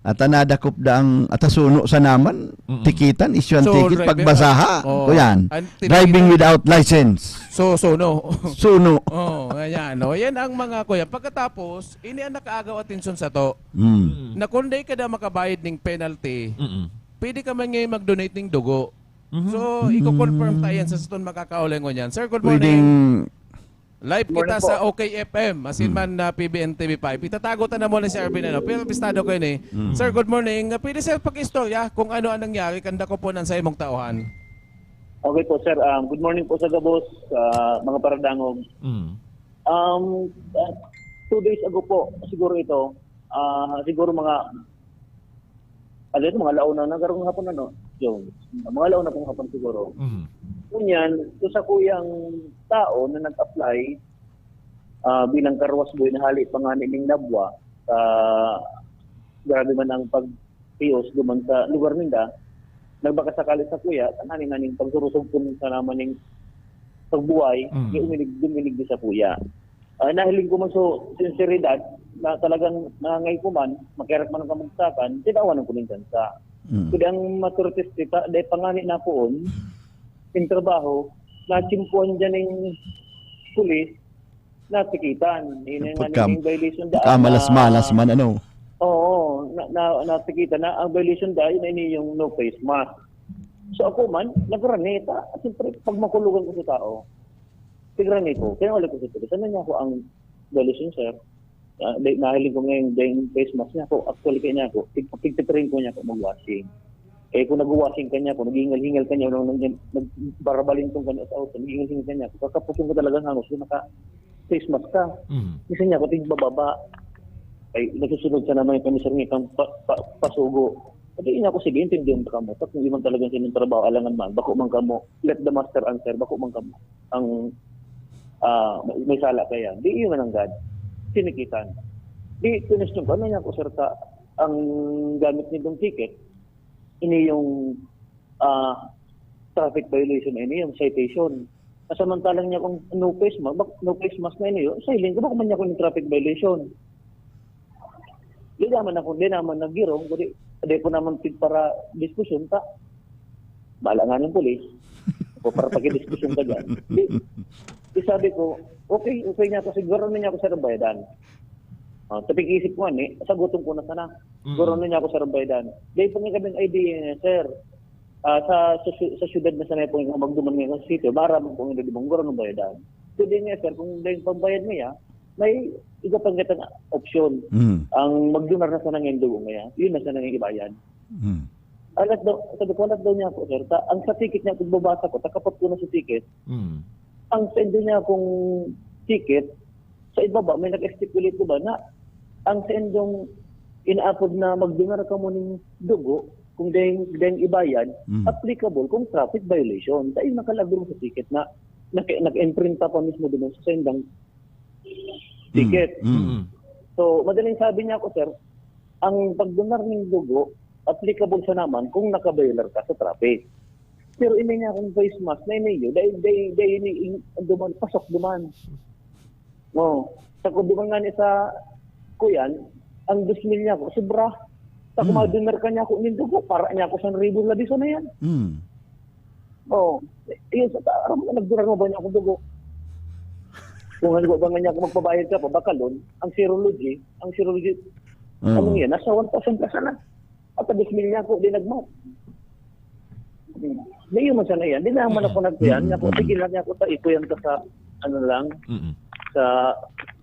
at nadakop da ang atasuno sa naman, tikitan, issue ang ticket, pagbasaha. O yan, driving without license. Suno. Ayan. Yan ang mga kuya. Pagkatapos, ini ang nakaagaw atensyon sa to. Na kung di ka na makabayad ng penalty, pwede ka man ngayon mag-donate ng dugo. So, i-confirm tayo yan sa suton makakauling ko yan. Sir, good morning. Live kita sa OKFM, asin man na PBN TV5. Itatago ta na muna si Arvin, pero pistado ko yun eh. Sir, good morning. Pwede sir pag-istorya kung ano ang nangyari, kanda ko po ng sa imong tauhan. Okay po sir, good morning po sa Gabos, mga paradangog. 2 days ago po, siguro ito, siguro mga launa na karong hapon mga launa pong hapon siguro. Kunyan, ito sa kuyang tao na nag-apply bilang karwas boy na hali panganin ng Nabwa, grabe man ang pag-tios duman sa lugar ninda, nagbakasakali sa kuya, tanin pagsurusog po sa naman ng pagbuhay, duminig di sa kuya. Nahiling ko man so sinseridad na talagang nangangay ko man, makirat man ang kamagsakan, tinawanan ko ng dansa. Kaya ang maturitis kita, dahil pangani na poon, yung trabaho, nachimpuan dyan ng pulis, natikitan. Yung violation daan. Kamalas-malas man, ano? Oo, natikitan na. Ang violation daan, yun yung no face mask. So ako man, nagranita. At siyempre, pag makulugan ko sa tao, tigranito. Kaya ulit ko sa pulis. Ano niya ako ang violation, sir? Nahiling ko ngayon yung face mask niya ako. Actually, kaya niya ako. Pagtitrain ko niya ako mag-washing. Kung nag-washing ka niya ako, nag-ingal-hingal ka niya, barabalintong ka niya sa auto, nag-ingal-hingal ka niya ako. Kakapusong ka talagang hangos, naka-face mask ka. Isa niya ako, bababa. Ay, nagsusunod sa naman yung kamisar niya kang pasugo. Pati niya ako, sige, intindihan ka mo. Tapos hindi man talagang sinong trabaho, alangan man. Bako man ka mo. Let the master answer. Bako man ka mo. Ang may sala kaya. Di yun man ang God. Sinikitan. Di, tinestong ko, ano niya ako, sir, ang gamit nitong ticket, ini yung traffic violation, ini yung citation. Samantalang niya kung no face mask na ini, silent ko, baka man niya kung traffic violation. Di naman nag-girong, kundi po naman para diskusyon ta. Bahala nga ng polis. O para pag-diskusyon ka dyan. Di sabi ko, okay niya ako, siguro na niya ako sa Rambaydan. Tapig isip ko sagutin ko na sana. Siguro na niya ako sa Rambaydan. Dahil po nga kaming idea, sir, sa syudad na sanay po yung magduman ngayon sa sitio, maraming po yung nagdibong guro ng Baydan. So din niya, sir, kung dahil pambayad niya, may iba pang gatang opsyon. Ang magdunar na sana ngayon dugo ngayon, yun na sana ngayon ibayan. Sabi ko, alat daw niya ako, sir, ang sa ticket niya, kung babasa ko, takapot ko na sa ticket, ang send niya akong ticket, sa ibaba, may nag-stipulate ko ba na ang sendong ina-upload na magdunar ka mo ng dugo, kung dahil ibayad, applicable kung traffic violation. Dahil nakalagay mo sa ticket na nag-imprinta pa mismo doon sa sendang ticket. So, madaling sabi niya ako, sir, ang pagdunar ng dugo, applicable sa naman kung nakabaylar ka sa traffic. Pero ini niya akong face mask na iniyo, dahil duman, pasok duman. Sa kuduman nga niya sa kuyan, ang 2,000 niya ako, sobra. Sa kumadunar ka niya ako nindugo, para niya ako 1,000 labiso na yan. Yun, nagdurar mo ba niya akong dugo? Kung halimbawa ba nga niya ako magpabayad ka pa, bakalon, ang serology, ano yan, nasa 1,000 plus na. At 2,000 niya ako, di nagmat. Di yun man sana yan, di naman ako nagkuyan, sige lang niya ako, ikuyan ka sa, sa,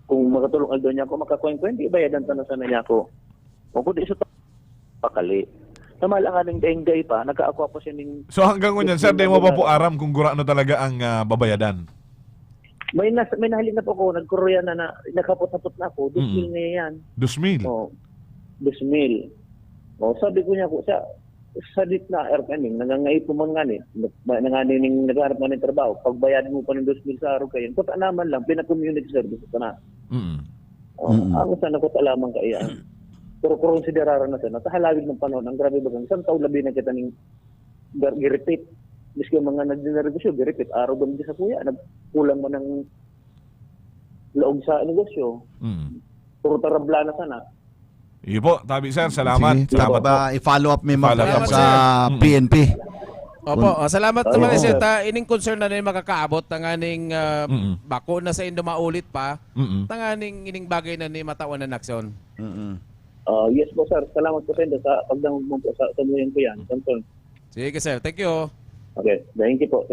kung makatulong aldo niya ako, makakuyan-kuyan, di bayadan ta na sana niya ako. O kung di sa pakali. Tama lang nga ng daingday pa, nag-aakwa pa siya ng... So hanggang ngunyan, sir, di mo pa po aram kung gurano talaga ang babayadan? May nahalin na po ako, nagkuroyan na nakapot-tapot na ako, 2,000 na yan. 2,000? O, 2,000. O, sabi ko niya po, sa dit na airplaning, nangangay po mga nanganing nagharap na ng trabaho, pagbayad mo pa ng 2,000 sa araw kayo, kuta naman lang, pinaka-community service pa na. Ako sana kuta lamang kaya. Pero konsideraran na sana, sa halawig ng panahon, ang grabe bagang, isang taon labi na kita ng gi-repeat. Miski yung mga nagdinarigosyo, gi-repeat. Araw ba sa kuya, nagkulang mo ng laog sa negosyo. Puro tarabla na sana. Iyo po, tabi sir, salamat. Sige, Salamat po. i-follow up may mga Follow up, sa sir. PNP. Opo, salamat naman sir. Ining concern na rin makakaabot ng aning bako na sa indo maulit pa. Ng aning ining bagay na ni matawan na aksyon. Yes po sir, salamat po sa pagdamag mo po sa tumuyan ko yan. Sige sir, thank you. Okay, thank you po.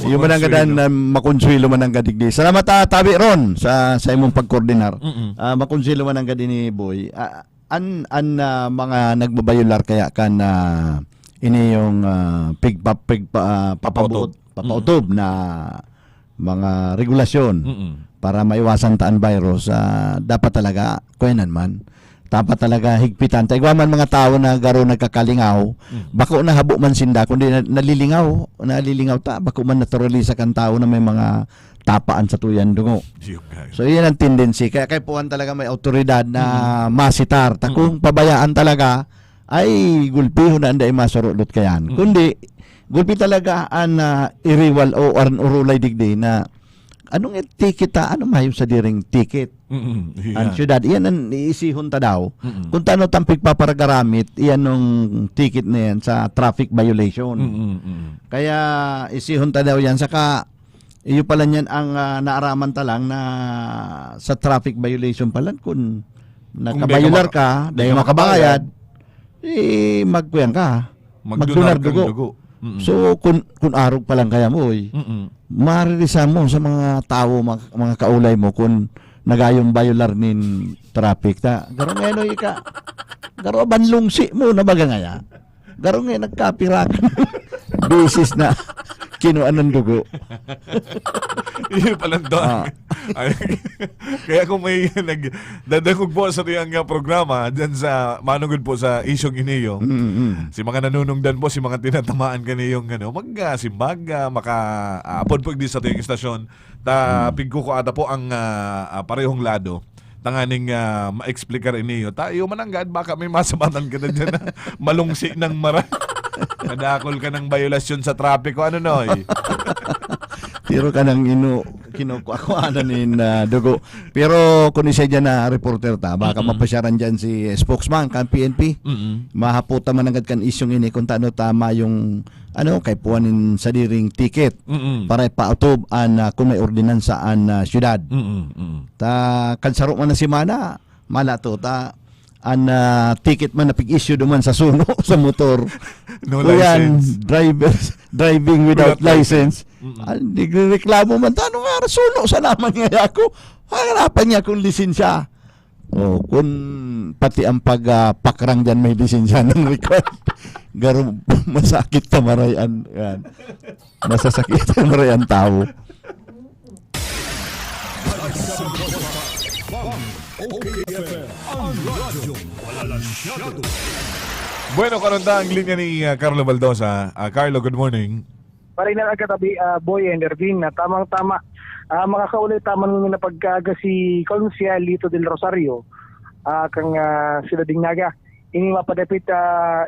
Yung mananggadan na makonsuelo mananggadigdi. Salamat Tabi Ron sa imong pagkoordinar. Makonsuelo mananggadi ni Boy. Mga nagbabayular kaya kan ini yung papautob na mga regulasyon para maiwasan taan virus. Dapat talaga kuyanan man. Dapat talaga higpitan. Taigwaman mga tao na garo nagkakalingaw, bako na habo man sinda, kundi nalilingaw ta, bako man naturalisa kan tao na may mga tapaan sa tuyan dungo. So yan ang tendency. Kaya puwan talaga may autoridad na masitar. Kung pabayaan talaga, ay gulpihon na anday masurulot kayan. Kundi, gulpi talaga ang iriwal o urulay digdi na anong ticket ano mayo sa diring ticket? Ang syudad, iyan ang iisihon ta daw. Kung tano tampig paparagaramit, iyan nung ticket na yan sa traffic violation. Kaya isihon ta daw yan. Saka, iyo pala yan ang naaraman ta lang na sa traffic violation pala. Kung nakabayular ka, dahil makabayad, magkuyan ka. Magdunar dugo. So, kung arog pa lang kaya mo, maririsa mo sa mga tao, mga kaulay mo, kung nagayong bayular nin traffic ta. Garo ngayon ika. Garo banlungsi mo na baga ngaya. Garo ngayon nagkapirakan. Bisis na kinuan ng dugo. Yun pala doon. Kaya kung may nagdadagog po sa tiyang programa dyan sa manungod po sa isyong iniyo, si mga nanunungdan po, si mga tinatamaan kaniyong magsimbag, maka-apod po di sa tiyang istasyon, pigko ko ata po ang parehong lado. Tanganing ma-explicar iniyo. Tayo mananggad, baka may masamatan ka na dyan na malungsi ng mara. Kadakol ka ng violasyon sa trapiko. Ano noy? Tiro ka ng kinukuakuanan in dugo. Pero kung isa dyan na reporter ta, baka mapasyaran dyan si spokesman kan PNP. Mahaputa man agad kan isyong ini kung tano tama yung kay puwanin sa diring ticket para ipautob kung may ordinansa an syudad. Ta kansaro man na si Mana, mala to ta ticket man na pig-issue duman sa suno sa motor. No license. Driving without license. Nagreklamo man ta nga suno sa naman nga ako. Harapan niya kung lisensya. Kung pati ang pagpakrang dyan may lisensya ng record. Garo masakit ta marayan. Yan. Masasakit ta marayan tao. Bueno, karunda ang linya ni Carlo Baldosa. Carlo, good morning. Parin na katabi, Boy and Ervin, na tamang-tama. Mga kaulit, tama nung na pagkaga si Consial Lito del Rosario, kang sila Dignaga. Ini mapadapit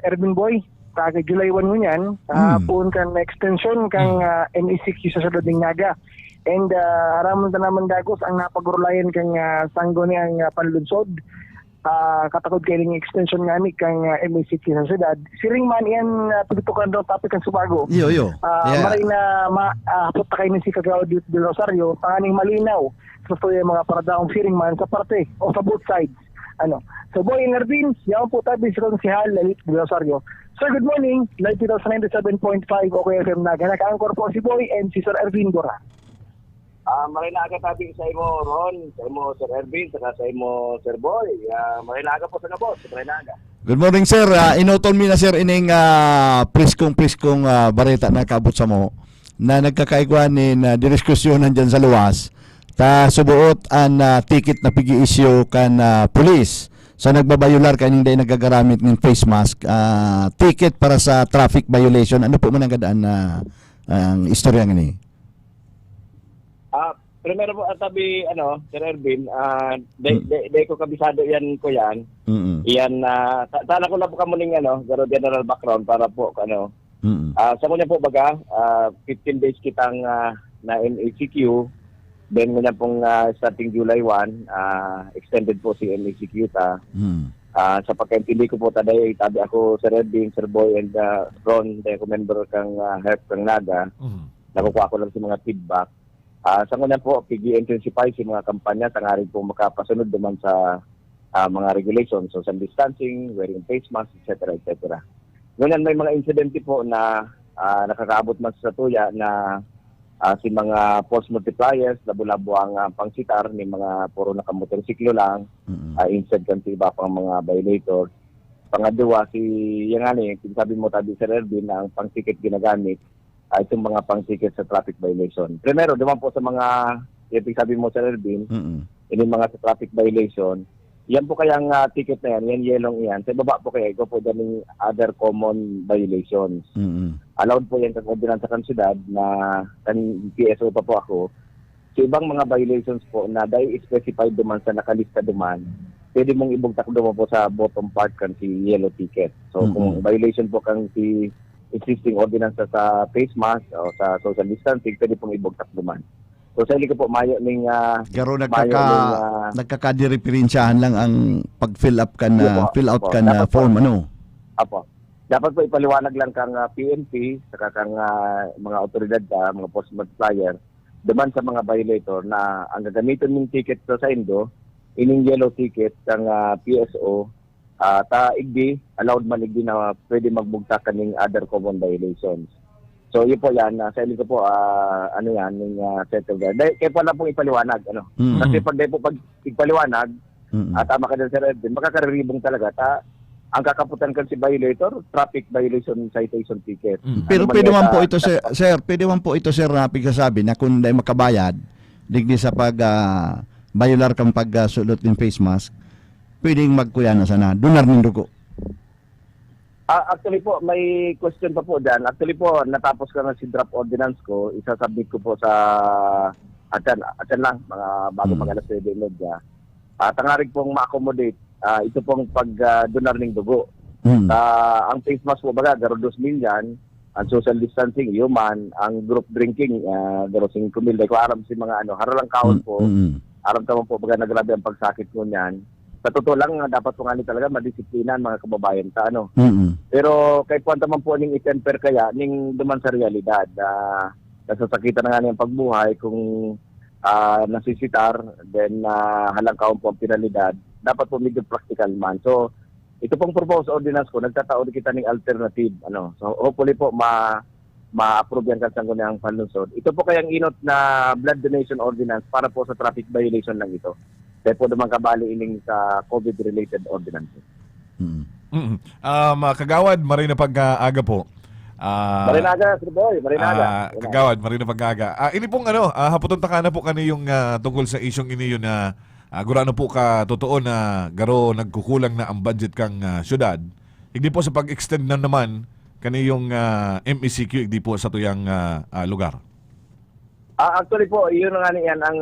Ervin Boy, taga July 1 mo yan, puun kan extension kang MECQ sa sila Dignaga. And aramon na naman dagos ang napagurulayan kang sanggo niyang panlunsod. Katakod kayo ng extension nga ni kang MECQ sa syudad. Siring man yan pagtutukan daw topic ang Subago. Yo. Maray na hapot kayo ng si Kagao del Rosario, panganing malinaw sa yung mga paradaong siring man sa parte o sa both sides. So Boy and Ervin, yaon po tabi sa konsihal Lalito del Rosario. Sir, good morning. Live 97.5 OKFM Naga. Naka-anchor po si Boy and si Sir Ervin Bora. Marinaga tabi sa imo Ron, sa imo Sir Ervin, saka sa imo Sir Boy. Marinaga po sa nabos, Marinaga. Good morning, sir. Inutol mi na, sir, ining priskong bareta na kabot sa mo na nagkakaigwan ni didiskusyonan dyan sa luwas ta subuot ang ticket na pigi-issue kan pulis. So nagbabayular kaning day nagagaramit ng face mask, ticket para sa traffic violation. Ano po man ang gadaan na ang istorya ngani? Primero po tabi Sir Ervin, day ko kabisado yan ko yan. Iyan sana ko na po kamo ning garo general background para po sa kunya po baga 15 days kitang na MACQ. Then muna pong starting July 1, extended po si MACQ ta. Sa pagkaintindi ko po tabi ako Sir Ervin, Sir Boy and Ron, day ko member kang help kang Naga. Nakukuha ko lang si mga feedback. Sa kanya po, pigi-intensify si mga kampanya, tangarin po makapasunod naman sa mga regulations, social distancing, wearing face mask, etc. etc. Ngunyan may mga insidente po na nakakaabot man sa tuya na si mga force multipliers, labo-labo ang pangsitar, may mga puro nakamotorsiklo lang, instead kan si iba pang mga violators. Pangadua, sabi mo tabi Sir Ervin na ang pangsikit ginagamit, itong mga pang-ticket sa traffic violation. Primero, duman po sa mga, sabi mo Sir Ervin, yung mga sa traffic violation, yan po kayang ticket na yan yelong yan. Sa baba po kaya, ito po dyan yung other common violations. Allowed po yan sa ordinansa kan syudad na PSO pa po ako. Sa ibang mga violations po na dahil specified duman sa nakalista duman, pwede mong ibugtak duman po sa bottom part kan si yellow ticket. So kung violation po kang si existing ordinance sa face mask o sa social distancing, pwede pong ibugtak duman. So sa ko po, mayo ning garo nagkakadireferensyahan lang ang pag-fill up kan fill out kan form Apo. Dapat po ipaliwanag lang kang PNP saka kang mga otoridad mga post multiplier duman sa mga violator na ang gagamitin ng ticket sa Indo, ining yellow ticket kang PSO allowed man igdi na pwede magbugtak kaning other common violations. So yun po yan, sa ko po, yung settle there. Kaya po lang pong ipaliwanag, Kasi pag ipaliwanag, tama ka din Sir Edwin, makakaribong talaga, ang kakaputan kan si violator, traffic violation citation ticket. Pero pwede man po ito, sir, pwede man po ito, sir, na pagkasabi na kung hindi makabayad, digdi sa violar kang pagsulot ng face mask, pwedeng magkuya na sana. Donar ng dugo. Actually po, may question pa po dyan. Actually po, natapos ka na si draft ordinance ko. Isasubmit ko po sa atan lang, mga bago mag-alas sa media. Tangarig pong ma-accommodate. Ito pong pag-donar ng dugo. Ang face mask po baga, garo 2 million. Ang social distancing, human. Ang group drinking, garo 5 mil. Dahil ko aram si mga haralang kaon po. Aram tamo po baga nagrabe ang pagsakit ko niyan. Sa totoo lang, dapat po nga talaga madisiplinan mga kababayan ta Pero kahit po naman po ning itemper kaya ning duman sa realidad nasasakitan na nga niyang pagbuhay kung nasisitar then halang kaon po ang penalidad, dapat po medyo practical man. So ito pong proposed ordinance ko, nagtataon kita ning alternative So hopefully po ma-approve yan kasang ang panlungsod. Ito po kayang inot na blood donation ordinance para po sa traffic violation lang ito. Kaya po naman kabali ining sa COVID-related ordinances. Kagawad, marina pag-aga po. Marinaga, Sir Boy, Marinaga. Kagawad, marina pag-aga. Ini pong haputon ta na po kani yung tungkol sa isyong ini yun na gurano po ka totoo na garo nagkukulang na ang budget kang syudad. Hindi po sa pag-extend na naman kani yung MECQ, hindi po sa tuyang lugar. Actually po, yun nga niyan ang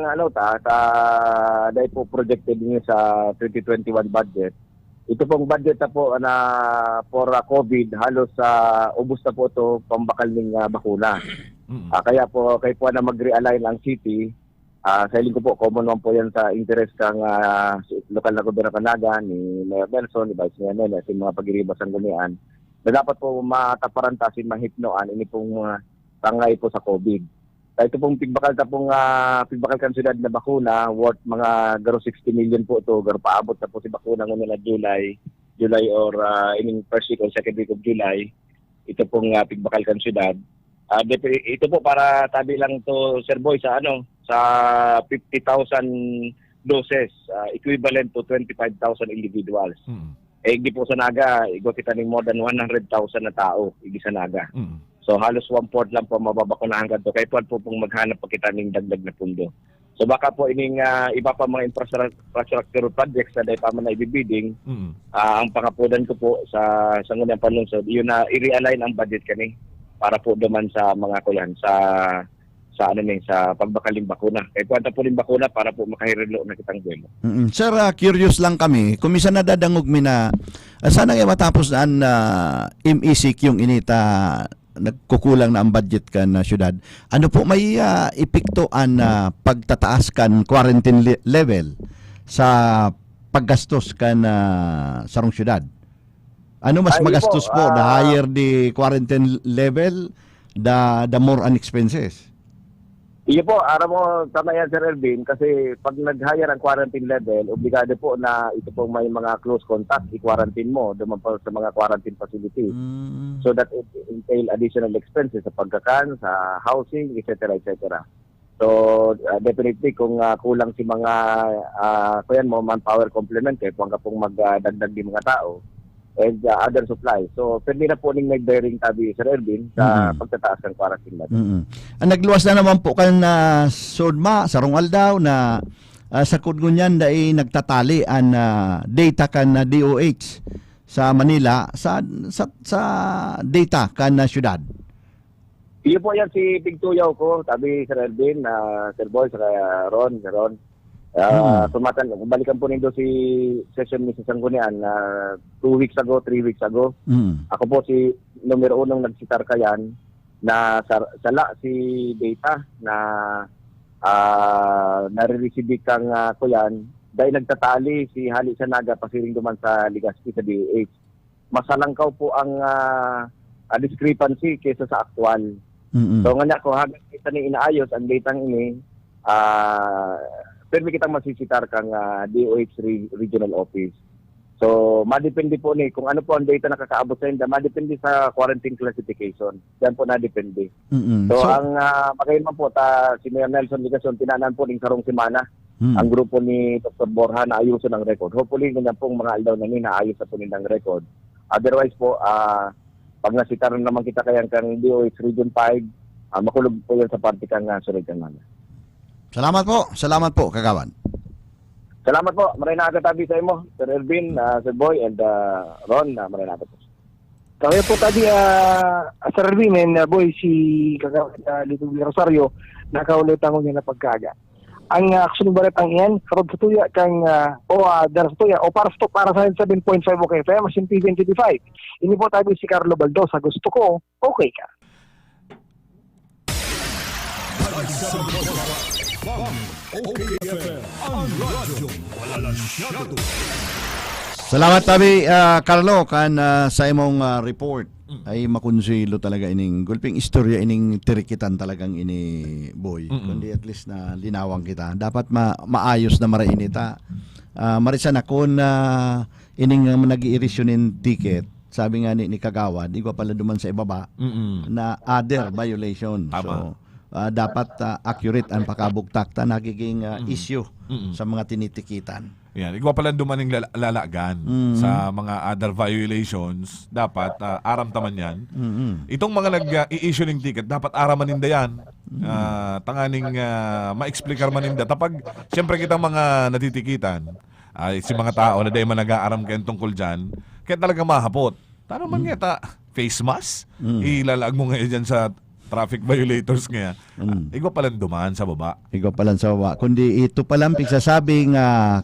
dahil po projected niyo sa 2021 budget. Ito pong budget na po na for COVID, halos ubos na po ito pambakal ng bakuna. Kaya po na mag-realign ang city. Sa hiling ko po, common one po yan sa interest kang lokal na gobyerno Naga, ni Mayor Nelson, ni Vice Mayor Nelson, si mga pag-iribas ang gumian, na dapat po mataparantasin, mahipnoan, ini pong tangay po sa COVID. Ito pong pigbakal kan syudad na bakuna worth mga garo 60 million po ito, garo paabot na po si bakuna ngayon na July. July or ining first week or second week of July, ito pong Pigbakal kan syudad. Ito po para tabi lang to Sir Boy sa sa 50,000 doses, equivalent to 25,000 individuals. Di po sa Naga, igo kita ning more than 100,000 na tao igi sa Naga. So halos 1/4 lang po mababakunahan kadto kay po pong maghanap pa kita ning dagdag na pundo. So baka po ining iba pa mga infrastructure projects na dahil pa man na ibibidding, ang pangapudan ko po sa ngunang panlungsod, yun na i-realign ang budget kani para po duman sa mga kuyan sa pagbakaling bakuna. Kaya kwanta po rin bakuna para po makahirilo na kitang buwelo. Sir, curious lang kami. Kung misa nadadangog mi na sana nga matapos na MECQ yung inita nagkukulang na ang budget kan syudad. Ano po may epektoan na pagtataas kan quarantine level sa paggastos kan sarong syudad? Ano mas magastos po? The higher the quarantine level, the more an expenses. Iyo po, aram mo, tama yan Sir Ervin, kasi pag nag-higher ang quarantine level, obligado po na ito pong may mga close contact, i-quarantine mo duman pa sa mga quarantine facilities. So that it entail additional expenses sa pagkakan, sa housing, etc. etc. So definitely kung kulang si mga kuyan mo, manpower complement, kung ka pong magdagdag di mga tao, and other supply. So, pwede na po ning nag-bearing tabi, Sir Ervin, sa pagtataas ng quarantine level. Nagluwas na naman po kan Sodma, Sarong Aldaw, na sa Kudgunyan dahil nagtatali ang data kan DOH sa Manila sa data kan syudad. Iyo po yan si Big Tuyaw ko, tabi Sir Ervin, Sir Boy, Sir Ron, balikan po nindo si session ni sa Sanggunian 2 weeks ago, 3 weeks ago. Ako po si numero 1 nagsitar kayan na sala si data na nare-receive kang kuyan dahil nagtatali si Hali sa Naga pasiring duman sa Legazpi sa DOH. Masalangkaw po ang discrepancy kaysa sa actual. So nga ko hanggang kita ni inaayos ang datang ini pwede kitang masisitar kang DOH regional office. So, madepende po ni kung ano po ang data na kakaabot sa inyo, madepende sa quarantine classification. Diyan po nadepende. So, ang makaiman po, si Mayor Nelson Ligason, tinanan po ng karong semana, ang grupo ni Dr. Borja na ayusin ang record. Hopefully, ganyan pong mga aldaw na naayos na po nilang record. Otherwise po, pag nasitar naman kita kayang kang DOH Region 5, makulog po yan sa party kang sunod kang mana. Salamat po, Kagawan. Salamat po. Maray na agad-tabi sa imo, Sir Ervin, Sir Boy, and Ron. Maray na agad po. Kaya po tabi, Sir Ervin and Boy, si Kagawan Lito Rosario, nakaulit ang niya na pagkaga. Ang action barat ang iyan, karod sa tuya kang, dar sa tuya, o para sa 7.5 okay, FM, sin TV25. Ini po tabi si Carlo Baldosa, gusto ko, okay ka. Salamat tabi Carlo kan sa imong report ay makonsilo talaga ining gulping istorya ining tirikitan talagang ini Boy. Kundi at least na linawang kita. Dapat maayos na marainita. Marisa na kun ining nag-i-issuein ticket. Sabi nga ni Kagawad, di ko pala duman sa ibaba na other violation. So dapat accurate ang pakabugtakta nagiging issue sa mga tinitikitan. Yan, igwa pala dumaning lalagan sa mga other violations, dapat aram taman yan. Itong mga nag-i-issue ng ticket, dapat araman ninda yan. Tanganing ma-explicar maninda. Tapag, siyempre kitang mga natitikitan, si mga tao na dahil man nag-aaram kayo tungkol dyan, kaya talaga mahapot. Tano man nga face mask? Ilalag mo ngayon dyan sa traffic violators nga. Igwa palang dumaan sa baba. Igwa palang sa baba. Kundi ito palang pigsasabing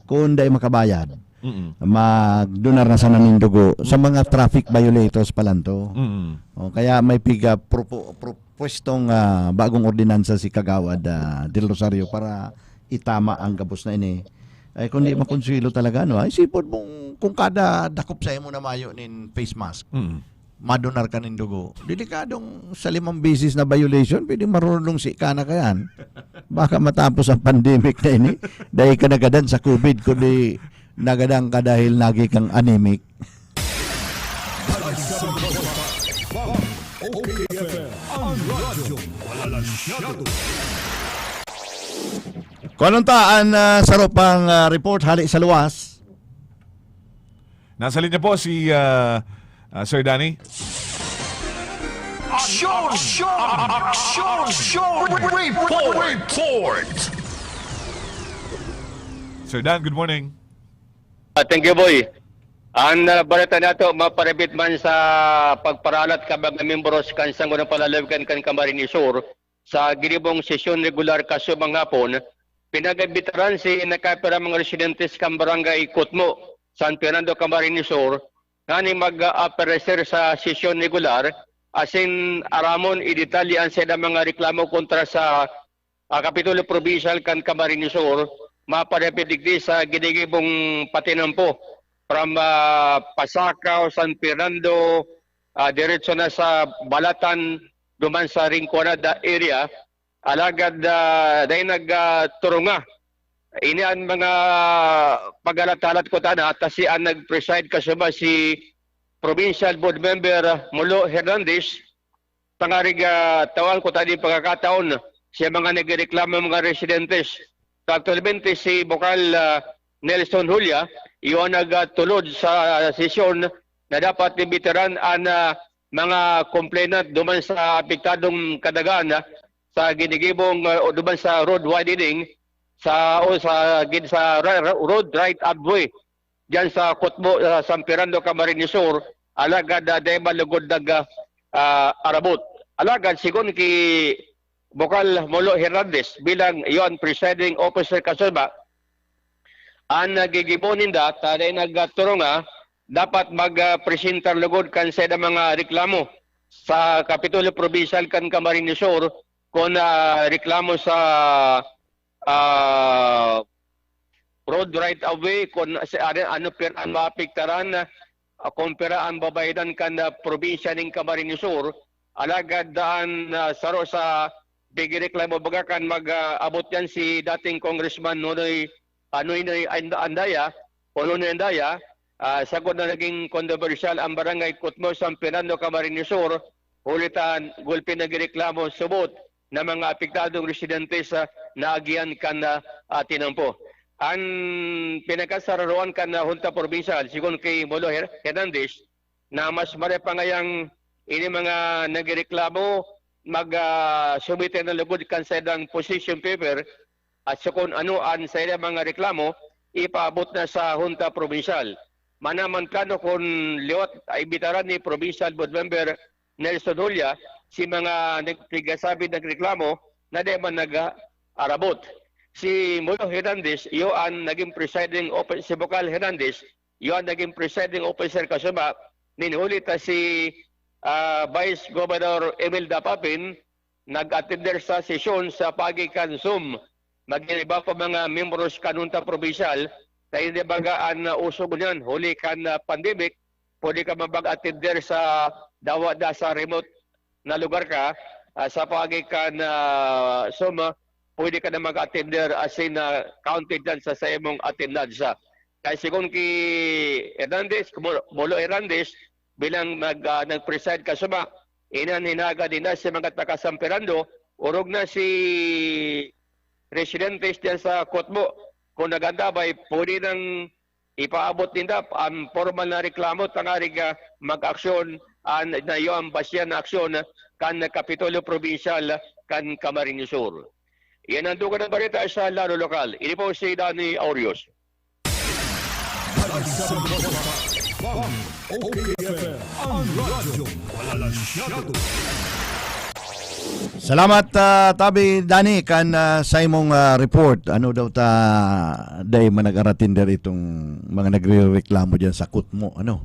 kung dahil makabayad, magdunar na sa nanindugo sa mga traffic violators palang to. Kaya may propwestong bagong ordinansa si Kagawad Del Rosario para itama ang gabos na ini. Ay kundi makonsilo talaga, no? Isipon mong kung kada dakop sa mo na mayo nin face mask, madonar ka ng dugo. Delikadong sa 5 beses na violation, pwede marunong si ka na kayan. Baka matapos ang pandemic na ini, dahil ka nagadan sa COVID, kundi nagadang ka dahil nagi kang anemic. Kung taan sarap ang report hali sa luwas. Nasa linya po si Sir Danny. Aksyon! Report! Sir Dan, good morning. Thank you, boy. Ang balita nato maparabit man sa pagparalat ka mga membros kan sangguniang palalawigan kan Camarines Sur sa ginibong sesyon regular kaso mga hapon, pinagabitaran si nakapira mga residentes kan barangay Kutmo, San Fernando, Camarines Sur, ngani mag-aparecer sa sesyon regular asin aramon idetalyan sa mga reklamo kontra sa Kapitulo Provincial kan Camarines Sur, maparabit digdi sa ginigibong patinampo from Pasakaw, San Fernando, diretso na sa Balatan, duman sa Rinconada area, alagad dahil nagturunga. Ini ang mga pag-alatalat ko tana, kasi ang nag-preside kasama si Provincial Board Member Mulo Hernandez, tangarig tawal ko tadi pagkakataon siya mga nagreklamo mga residentes. Actualmente si Bokal Nelson Julia, iyon nagtulod sa sesyon na dapat ibitaran ang mga complainant duman sa apektadong kadagan sa ginigibong o duman sa road widening sa road right of way diyan sa Kutmo, San Fernando, Camarines Sur, alagad dahil malugod arabot. Alagad sigon ki Bokal Molo Hernandez bilang iyon presiding officer kasulba, ang nagigibonin da, taday nagturunga, dapat mag-presentar lugod kan sa mga reklamo sa Kapitulo Provincial kan Camarines Sur kung reklamo sa road right of way, kung ano ang mapiktaran, kung pera ang babayadan kan probinsya ng Camarines Sur, alagad daan saro sa bigreklamo bagakan mag-abot yan si dating Congressman Nonoy Andaya, sagot na naging controversial ang barangay Kutmo, San Fernando, Camarines Sur, ulitan gulpi nagreklamo subot na mga apektadong residentes na agian kan tinampo. Ang pinakasararuan kan Junta Provincial, sigon kay Molo Hernandez, na mas marepangayang ini mga nagreklamo mag-submit na lugod kan sa idang position paper at so kung ano ang sa mga reklamo, ipaabot na sa Junta Provincial. Manaman plano kung liwat ay bitaran ni Provincial Board Member Nelson Julia si mga nagsabi ng reklamo na di man nag-arabot. Si Molo Hernandez, iyo ang naging presiding officer, si Bokal Hernandez, iyo ang naging presiding officer kasama, ninhuli ta si Vice Governor Emil Dapapin, nag-attender sa sesyon sa pagikan Zoom. Mag-iba pa mga membros kanunta provincial, tayo di bagaan na usog niyan, huli kan pandemic, pwede ka mabag-attender sa dawada sa remote na lugar ka, sa pagikan Zoom, pwede ka na mag-attender as in counted dyan sa imong attendance. Kaya sigon ki Hernandez, Molo Hernandez, bilang nag-preside kasama, hinaga din na si mga taga-San Fernando, urog na si residentes diyan sa Kutmo, kung nagandabay, pwede nang ipaabot nila ang formal na reklamo, tangarig mag-aksyon na iyo ang basya na aksyon kan Kapitulo Provincial kan Camarines Sur. Yan ang dugan ng balita sa lalo lokal. Ini po si Danny Aurios. Ang radyo, walang masyado. Salamat Tabi Dani kan sa imong report. Ano daw ta day manag-aratin der itong mga nagrereklamo diyan sa Kutmo, ano?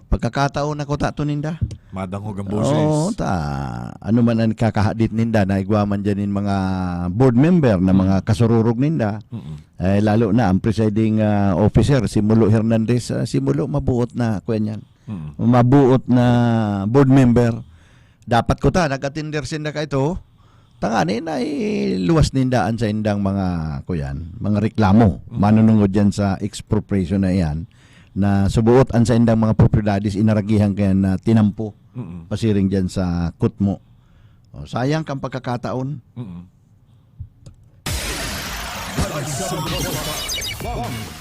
Pagkakataon na ko ta tuninda. Madangog ang boses. Oo, ano man ang kakahadit ninda na igwaman diyan mga board member na mga kasururog ninda. Lalo na ang presiding officer si Mulo Hernandez, si Mulo mabuot na kuyan yan. Mabuot na board member. Dapat ko ta nag-attender sinda ka ito. Tangani na luwas nindaan sa indang mga kuyan, mga reklamo. Manunungod diyan sa expropriation na yan. Na subuot an sa indang mga propriedades inaragihan kaya na tinampo pasiring dyan sa Kutmo. Sayang kang pagkakataon.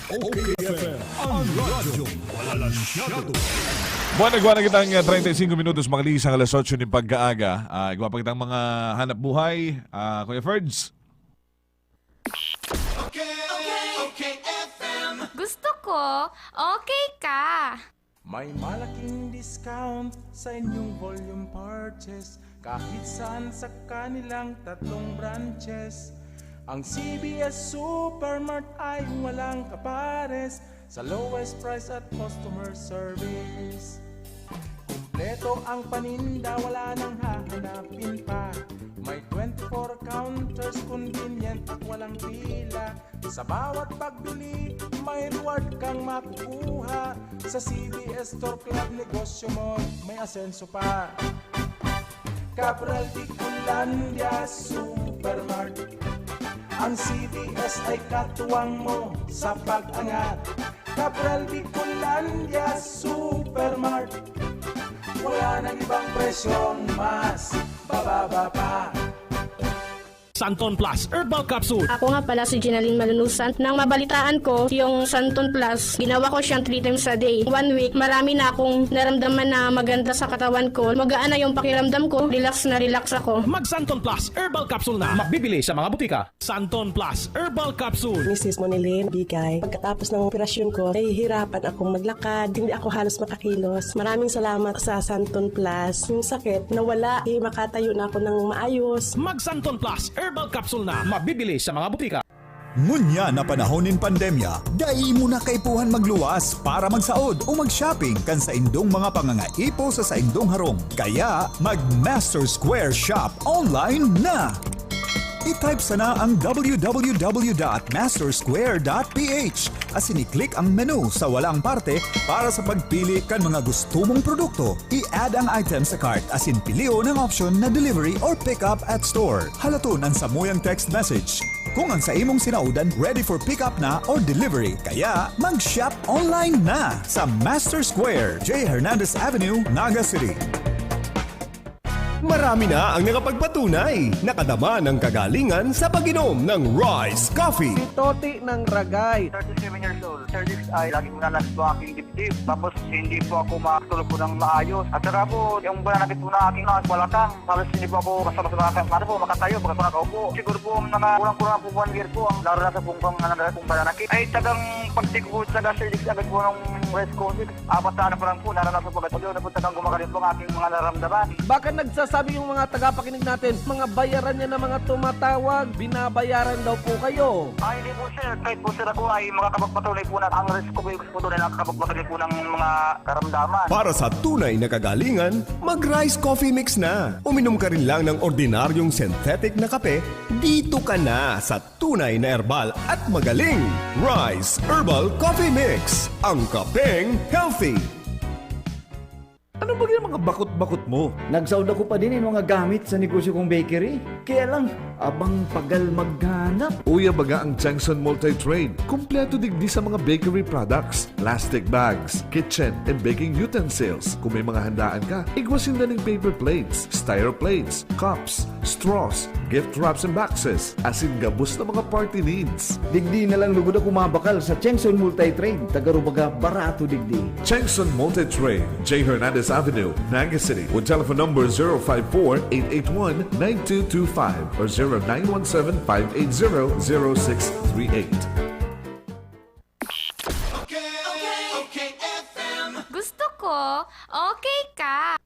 OKFM ang radyo. Wala masyado. Buwan na kitang 35 minutos makalis ang alas 8 ng pagkaaga. Igwa pa kitang mga hanap buhay. Kuya Ferds. Gusto ko, okay ka. May malaking discount sa inyong volume purchase kahit saan sa kanilang 3 branches. Ang CBS Supermart ay walang kapares sa lowest price at customer service. Kumpleto ang paninda, wala nang hahanapin pa. May 24 counters, convenient at walang pila. Sa bawat pagbili, may reward kang makukuha. Sa CBS Store Club, negosyo mo may asenso pa. Cabral Bicolandia Supermart. Ang CBS ay katuwang mo sa pag-angat. Cabral Bicolandia Supermart. Wala nang ibang presyong mas bababa pa. Santon Plus Herbal Capsule. Ako nga pala si Ginaline Malunusan. Nang mabalitaan ko yung Santon Plus, ginawa ko siyang 3 times a day. 1 week, marami na akong naramdaman na maganda sa katawan ko. Magaan na yung pakiramdam ko. Relax na relax ako. Mag Santon Plus Herbal Capsule na. Mabibili sa mga butika. Santon Plus Herbal Capsule. Mrs. Monilin, bigay. Pagkatapos ng operasyon ko, nahihirapan akong maglakad. Hindi ako halos makakilos. Maraming salamat sa Santon Plus. Yung sakit, nawala. Makatayo na ako ng maayos. Mag Santon Plus Herbal Capsule na. Mabibili sa mga butika. Ngunya na panahon ng pandemya, dai mo na kaipuhan magluwas para magsaod o mag-shopping kan sa indong mga pangangaipo sa indong harong. Kaya mag-Master Square Shop online na! I-type sana ang www.mastersquare.ph as ini-click ang menu sa walang parte para sa pagpili kan mga gusto mong produkto. I-add ang item sa cart as in pilio ng option na delivery or pick up at store. Halaton ang samuyang text message. Kung ang sa imong sinaudan ready for pick up na or delivery, kaya mag-shop online na sa Master Square, J. Hernandez Avenue, Naga City. Marami na ang nakapagpatunay. Nakadama ng kagalingan sa pag-inom ng Rise Coffee. Toti ng Ragay. 37 years old. Sir Dix ay laging minalas po aking dibdib. Tapos hindi po ako makatulog po ng maayos. At saka po, yung bananakit po na aking balakang. Tapos hindi po ako basta makatayo pagka po nakaupo. Siguro po mga kurang-kurang po 1 year po ang naranasan pong bananakit. Ay tagang pagtik po sa Sir Dix agad po ng Rise Coffee. 4 taon pa lang po naranasan po agad po. Na po tagang gumagaling po ang aking mga naramdaman. Baka nagsasabi yung mga tagapakinig natin, mga bayaran niya na mga tumatawag, binabayaran daw po kayo. Ay, hindi po sir. Kahit po sir ako ay makakapagpatuloy po na ang Rise Coffee po tunay na nakakapagpatuloy po ng mga karamdaman. Para sa tunay na kagalingan, mag-Rise Coffee Mix na. Uminom ka rin lang ng ordinaryong synthetic na kape, dito ka na sa tunay na herbal at magaling. Rise Herbal Coffee Mix. Ang kapeng healthy. Ano ba yung mga bakot-bakot mo? Nagsaud ako pa din yung mga gamit sa negosyo kong bakery. Kaya lang, abang pagal maghanap. Uya baga ang Jackson Multi-Trade. Kompleto digdi sa mga bakery products, plastic bags, kitchen and baking utensils. Kung may mga handaan ka, igwasin na ng paper plates, styro plates, cups, straws, gift wraps and boxes, asin gabos na mga party needs. Digdi na lang lugod ako mabakal sa Jackson Multi-Trade. Tagarubaga barato digdi. Jackson Multi-Trade, J. Hernandez Avenue, Naga City, with telephone number 054-881-9225 or 0917-580-0638. Gusto ko, okay ka.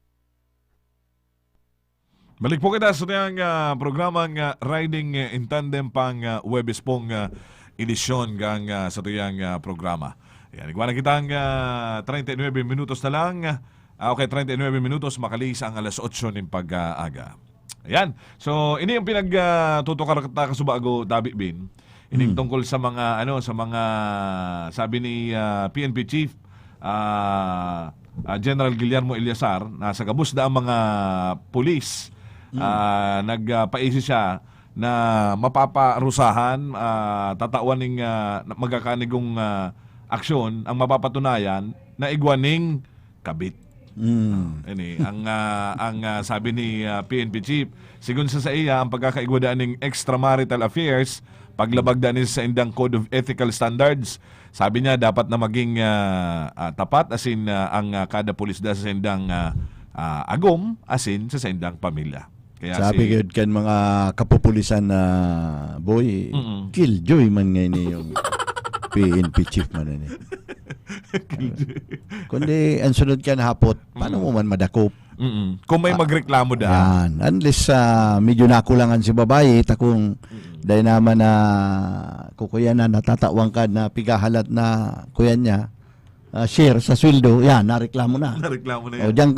Balik po kita sa tiyang programang Riding in Tandem pang Webes pong edisyon kang sa tiyang programa. Ayan, iguana kitang 39 minutos na lang. Okay, 39 minutos makalis ang alas 8 ng pag-aga. Ayan. So, ini yung pinagtutukar ka subago Dabi Bin. Ini tungkol sa mga sabi ni PNP Chief General Guillermo Eliazar na sa gabos da ang mga pulis nagpaisi siya na mapaparusahan tatawan ning magkakanigong aksyon ang mapapatunayan na igwaning kabit. Ini ang sabi ni PNP Chief, sigun sa iya ang pagkakaigwadaan ng extramarital affairs, paglabag din sa indang Code of Ethical Standards. Sabi niya dapat na maging tapat asin ang kada pulis da sa indang agom asin sa indang pamilya. Kaya sabi yun kan mga kapupulisan na boy, killjoy man ngayon yung PNP chief man ni. Kundi ang sunod ka na hapot, paano mo man madakop? Kung may magreklamo da. Unless medyo nakulangan si babae, takong dahil naman na kukuya na natatawan ka na pigahalat na kuya niya, share sa sweldo, yan, nareklamo na. Nareklamo na yan. O, diyan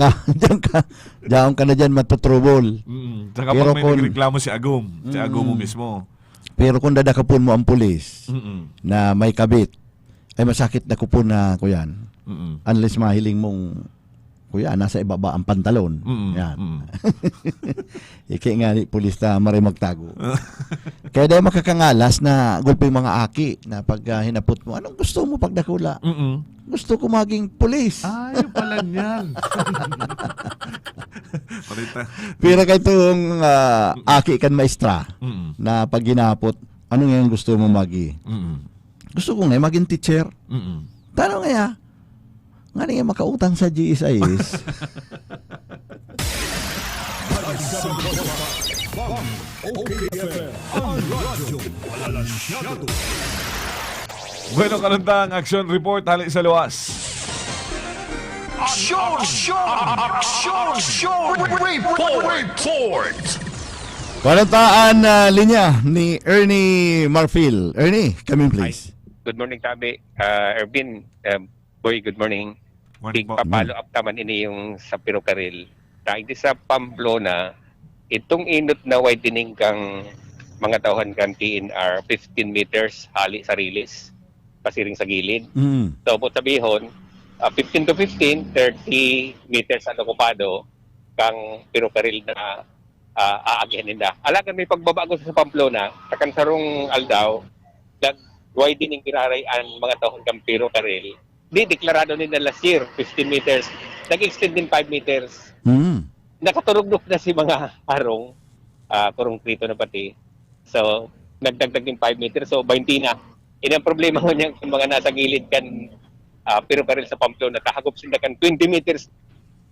ka na dyan matutrubol. Saka pag may nagreklamo si Agum, si Agum mo mismo. Pero kung dadakapon mo ang pulis na may kabit, ay masakit na kupon na kuyan. Unless mahiling mong kuya, nasa ibaba ang pantalon. Yan. Iki nga ni pulis na maray magtago. Kaya dahil makakangalas na gulpo yung mga aki na pag hinapot mo, anong gusto mo pag dakula? Gusto ko maging pulis. Ay, pala niyan. Pero kay itong aki kan maestra na pag hinapot, ano nga yung gusto mo magi? Gusto ko nga maging teacher. Tanong nga, nga nga makautang sa GSIS. Bueno, kanuntang action report hali sa luwas. Action report. Kanuntang linya ni Ernie Marfil. Ernie, come in please. Good morning, Tabi. Ervin, Boy, good morning. Big papalo up taman ini yung sa Pirocarril. Dahil sa Pamplona, itong inot na widening kang mga tauhan kan PNR, 15 meters hali sa rilis, pasiring sa gilid. So, po sabihon, 15 to 15, 30 meters ang okupado kang Pirocarril na aagyanin nila. Alagan may pagbabago sa Pamplona, takan sarong aldaw, nag-widening kirarayan mga tauhan kang Pirocarril. Di, deklarado nila last year, 15 meters. Nag-extend din 5 meters. Nakaturugdok na si mga harong, kurong-krito na pati. So, nagdagdag din 5 meters. So, 20 na. Yan ang problema mo niya kung mga nasa gilid kan Pirocarril sa Pamplona. Tahagop sila kan 20 meters.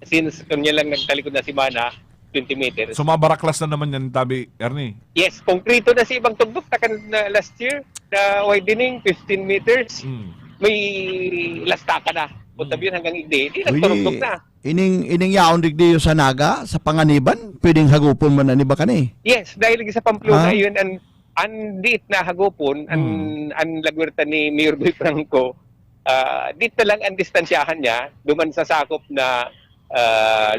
Since kanya lang nagtalikod na si Mana, 20 meters. So, mabaraklas na naman yan, Tabi, Ernie? Yes, konkrito na si ibang tugdok. Takan na last year, na widening, 15 meters. May lastaka na. Punta yun hanggang igdi. Di nagturugdok na. Ining yaon digdi sa Naga, sa Panganiban, pwedeng hagupon man na ni ba ka ni? Yes, dahil sa Pamplona, yun ang diit na hagupon, ang lagwerta ni Mayor Boy Franco, dito lang ang distansyahan niya, duman sa sakop na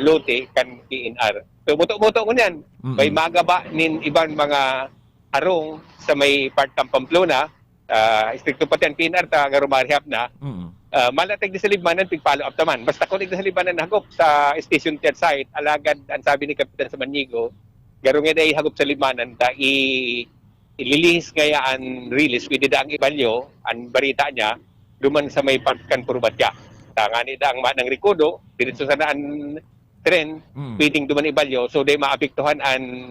lote kan PNR. So, buto-buto ko niyan. May magaba nin ibang mga harong sa may part ng Pamplona, stricto pati ang PNR ta garumarihap na, malatag di sa libanan, pig-follow up naman. Basta kung di sa libanan hagop sa station third site, alagad, ang sabi ni Kapitan Samanigo, garo nga dahil hagop sa libanan, ta ililihis kaya ang release, pwede da ang ibalyo, ang barita niya, duman sa may partkan Purbatya. Nga ni da ang manang Rikudo, diretso sa naan tren, pwedeng duman ibalyo, so day maapektuhan ang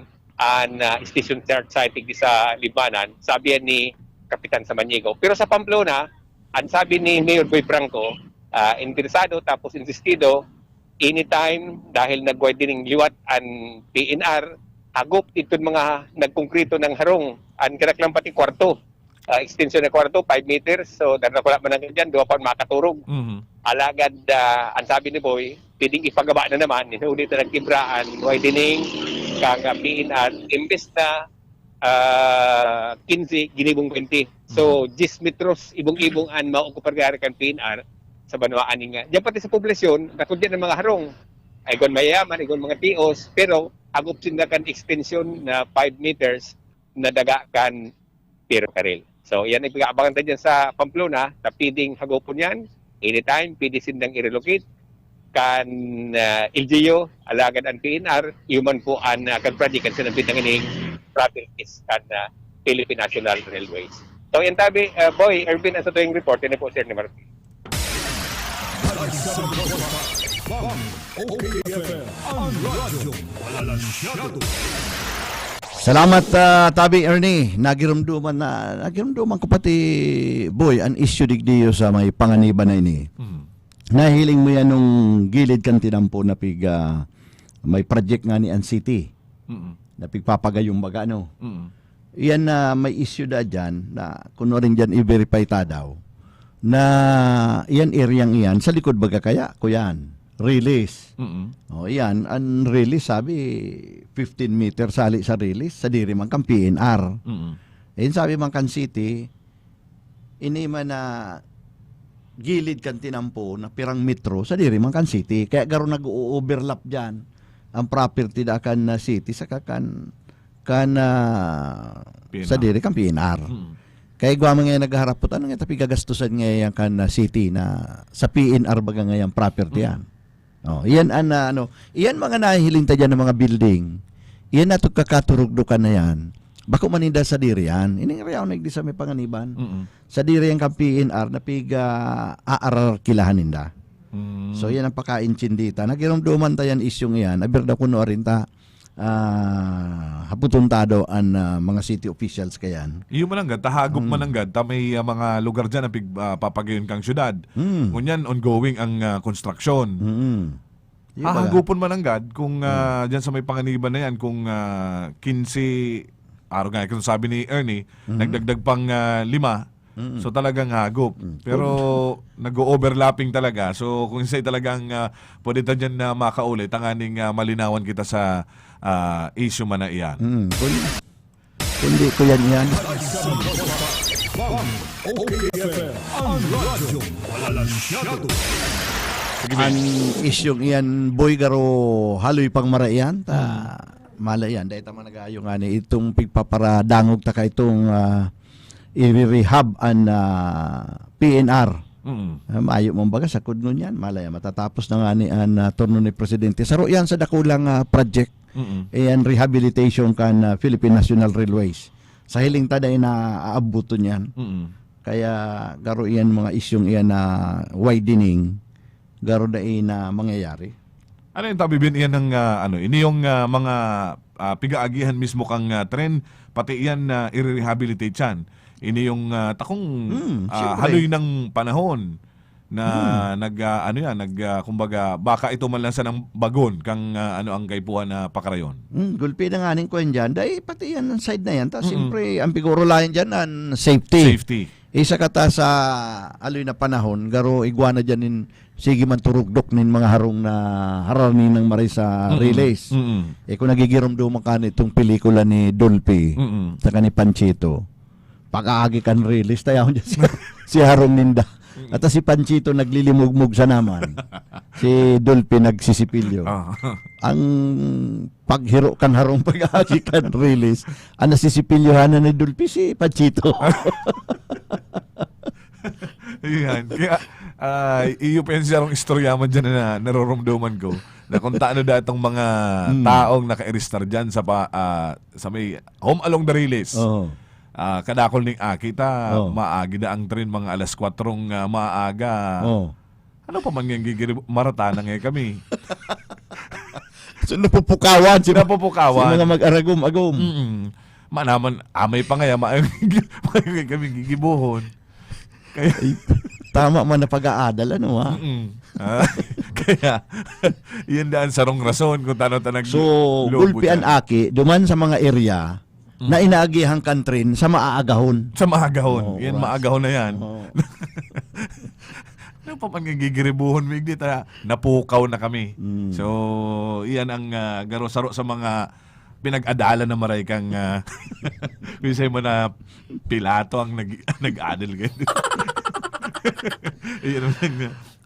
station third site di sa libanan, sabi ni Kapitan Samaniego. Pero sa Pamplona, ang sabi ni Mayor Boy Franco, interesado tapos insistido, anytime dahil nag-widening liwat ang PNR, hagop ito mga nagkonkrito ng harong, ang kinaklang pati kwarto. Extension ng kwarto, 5 meters, so dahil wala man lang dyan, 2 pa makaturog. Alagad, ang sabi ni Boy, pwedeng ipagaba na naman, inulit na nagkibraan, widening, kang PNR, imbes na 15, ginibong 20. So, 10 metros, ibong-ibong ang maukupar kan PNR sa banwaan nga. Diyan pati sa poblasyon, nakudyan ng mga harong. Aygon mayaman, aygon mga tios, pero agop sila kan extension na 5 meters na daga kan Pirocarril. So, yan ay pag-aabangan tayo dyan sa Pamplona, na pwedeng hagopon yan, anytime, pwede sindang i-relocate, kan LGU, alagad ang PNR, human po ang kan-project kan sinabitang ining travel is kan Philippine National Railways. So, yan tabi, Boy, Ervin, sa tuwing report, yan po, Sir ni Martin. Okay FM, ang radyo wala masyado. Salamat Tabi Ernie. Nagiramduman ko pati boy an issue digdiyo sa may panganiban na ini. Nahiling mo yan nung gilid kan tinampo na may project nga ni City. Na pigpapagayong baga no. Iyan na may issue da dyan na kuno rin dyan i-verify ta daw na iyan areang iyan sa likod baga kaya kuyan. Release. O yan, ang release sabi 15 meter sali sa release sa diri man kang PNR. Ayun sabi man kan City ini man na gilid kan tinampo na pirang metro sa diri man kan City. Kaya garo nag-overlap diyan ang property da kan City sa kan sa diri kan PNR. Kaya gwa mga nagharap po ano nga tapi gagastusan nga kan City na sa PNR baga nga yung property yan. Oh, iyan iyan mga nahihiling ta diyan ng mga building. Iyan nato kakaturugdukan na yan. Bako maninda sa diri yan. Ining reaw nagdi sa may panganiban. Sa diri yang PNR na piga aarar kilahan ninda. So yan ang pakaintindita. Nagiramduman ta yan isyong iyan. Abirda kuno rin ta haputuntado ang mga city officials kayan. Iyo mananggad, tahagop mananggad, ta may mga lugar dyan na papagayon kang syudad. Ngunyan, ongoing ang construction. Hahagupon mananggad kung dyan sa may panganiban na yan, kung 15, araw nga, kung sabi ni Ernie, nagdagdag pang 5, so talagang hagop. Pero nag-overlapping talaga. So kung isa talagang pwede ta dyan na makaulit, ang aning malinawan kita sa issue man na iyan. Kundi ko yan. Okay FM, ang radyo wala masyado. Ang isyong iyan, boy garo haloy pang maraian, malayan. Dahil tama nag-aayong itong pigpaparadangog ta ka itong i-rehab ang PNR. Maayo mong baga sa kudno niyan, malaya matatapos na nga ni ang turno ni Presidente. Saro yan sa dakulang project, and rehabilitation kan Philippine National Railways. Sa hiling taday na aabuto niyan. Kaya garo iyan mga isyong iyan na widening, garo dai na mangyayari. Ano yung tabibin iyan ng ini yung mga pigaagihan mismo kang tren, pati iyan na i-rehabilitate yan. Ini yung takong haloy ng panahon na kumbaga baka ito man lang sa ng bagon kang ang kaipuhan na pakarayon. Gulpi na nga ning kuen dyan. Dahil pati yan ang side na yan. Siyempre, ang piguro layan dyan ang safety. Isa kata sa aloy na panahon, garo iguana dyan nin sige man turugdok nin mga harong na haranin ng maray sa relays. Kung nagigirom-dumang ka itong pelikula ni Dolphy sa ni Panchito, pag-aagi kan release, tayo dyan si harong ninda. At si Panchito naglilimugmug sa naman. Si Dolphy nagsisipilyo. Ang paghiro kan harong pag-aagi kan release, ang nasisipilyohan na ni Dolphy si Panchito. Yan. Kaya, iyo pa yan siyang istorya mo dyan na naroromdoman ko. Na kung taano datong mga taong naka-register dyan sa may home along the release. Kadakol ning kita, maagi na ang train mga alas 4 maaga. Ano pa man yung maratanan ngayon kami? So napupukawan. Sino mga mag-aragom-agom. Manaman, amay pa nga, may kami gigibuhon. Kaya, tama man na pag-aadal, ano ha? Kaya, yan daan sarong rason kung tanong-tanong. So, gulpian aki, duman sa mga area, na inaagihang kantrin sa maaagahon. Sa maagahon. Yan, maagahon na yan. Ano pa pang gigiribuhon, Migdit, napukaw na kami. So, yan ang garo-saro sa mga pinag-adalan na maray kang bisay mo na Pilato ang nag-adal ganyan.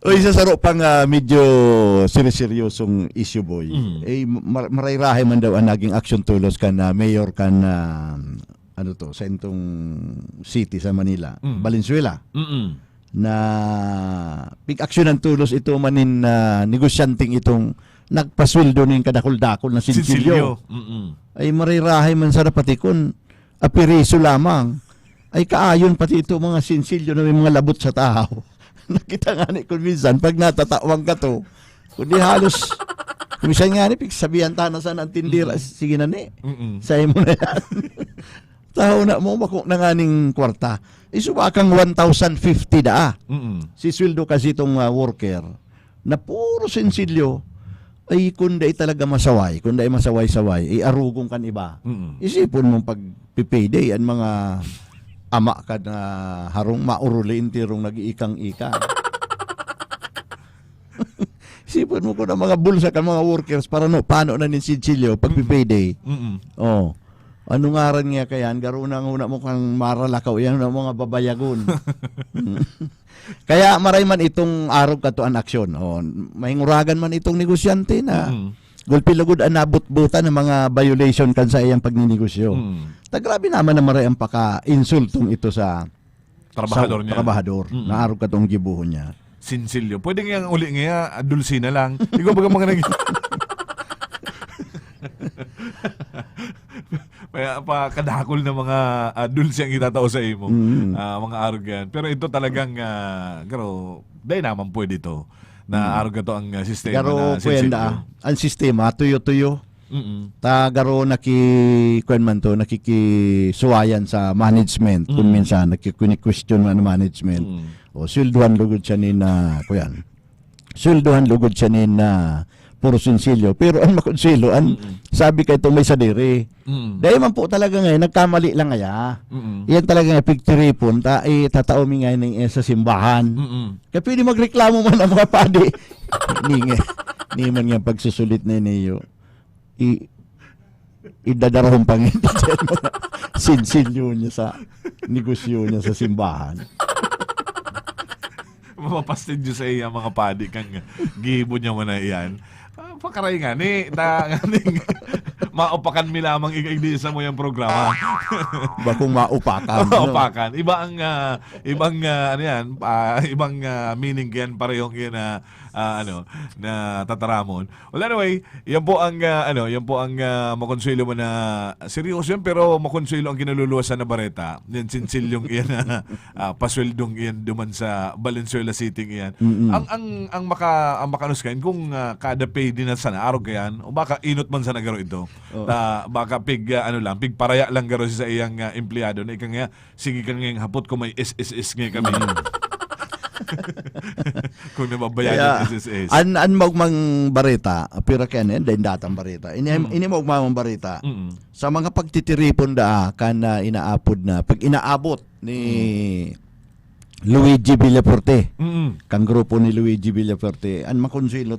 O isa saro pang medyo seryosyong issue boy. Maray-rahay man daw ang naging action tulos kan mayor kan sa intong city sa Manila, Valenzuela. Na pig-action ng tulos ito manin negosyanting itong nagpasweldo ning kadakol-dakol na sinsilyo. Ay marirahay man sa patikon apiriso lamang. Ay kaayon pati ito mga sinsilyo na may mga labot sa tao. Nakita nga ni kung minsan pag natatawang ka to, Kundi halos, kumisan nga ni, sabihan ta na saan ang tindira, sige na ni, sa'yo mo na yan. Tao na mo, makuk na nga ning kwarta. Isubakang 1,050 daa. Si sweldo kasi itong worker, na puro sensilyo, ay kundi talaga masaway, kundi masaway-saway, arugong kan iba. Isipon mong pag-payday, ang mga ama ka na harong maurulin tirong nag-iikang-ika. Isipon mo ko na mga bulsa ka mga workers para no, paano na ninsidsilyo pag-payday. Oh. Ano nga rin nga kaya, garo na una mo kang maralakaw, yan na mga babayagon. Kaya maray man itong araw katuan aksyon. Oh, mahinguragan man itong negosyante na gulpilagod ang nabut-butan ng mga violation kan sa iyang pagninegosyo. Grabe naman na maray ang paka-insultong ito sa trabahador niya. Trabahador na araw katong gibuhon niya. Sinsilyo. Pwede nga uli nga, dulsina lang. Ikaw baga mga nag... Kaya pa kadakol na mga dulce ang itatao sa imo. Mga arrogant. Pero ito talagang garo, dahil naman pwede ito na arrogant to ang sistema garo, na sinsilyo. Ang sistema, tuyo-tuyo. Garo nakikisuwayan sa management. Kung minsan, nakikuni-question man ang management. O, silduhan lugod siya ni na, kuyan. Silduhan lugod siya ni na puro sinsilyo. Pero ang makonsilo, sabi kay itong may sadiri. Dahil man po talaga ngayon, nagkamali lang ngaya. Yan talaga nga pigtiripon, tataomi ngayon sa simbahan. Kaya pwede magreklamo man ang mga padi. Ni man nga pagsusulit na niyo. Idadarahong Panginoon dyan mga sinsilyo niya sa negosyo niya sa simbahan. Mapapastid nyo sa iya mga padi kang gibo niya mo na iyan. Pakaray nga ni maupakan mi lamang igay sa mo yung programa. Bakong maupakan. Maupakan. Ibang ano yan, ibang meaning yan parehong yan na tataramon. Well, anyway, yan po ang makonsuelo mo na seryoso yan, pero makonsuelo ang kinaluluwasan na bareta. Yan sinsilyong iyan pasweldong iyan duman sa Valenzuela City iyan. Ang makanuskan kung kada pay din na sana araw kayan o baka inot man sa nagaro ito. Baka pig paraya lang garo sa iyang empleyado na ikang nga sige kang ngayong hapot ko may SSS nga kami. Kung nababayan ng SSS. An maugmang barita, pira kayan yan, dahil datang barita. Ini maugmang barita, sa mga pagtitiripon kan inaapod na, pag inaabot ni Luigi Villaforte, kang grupo ni Luigi Villaforte, an makonsuelo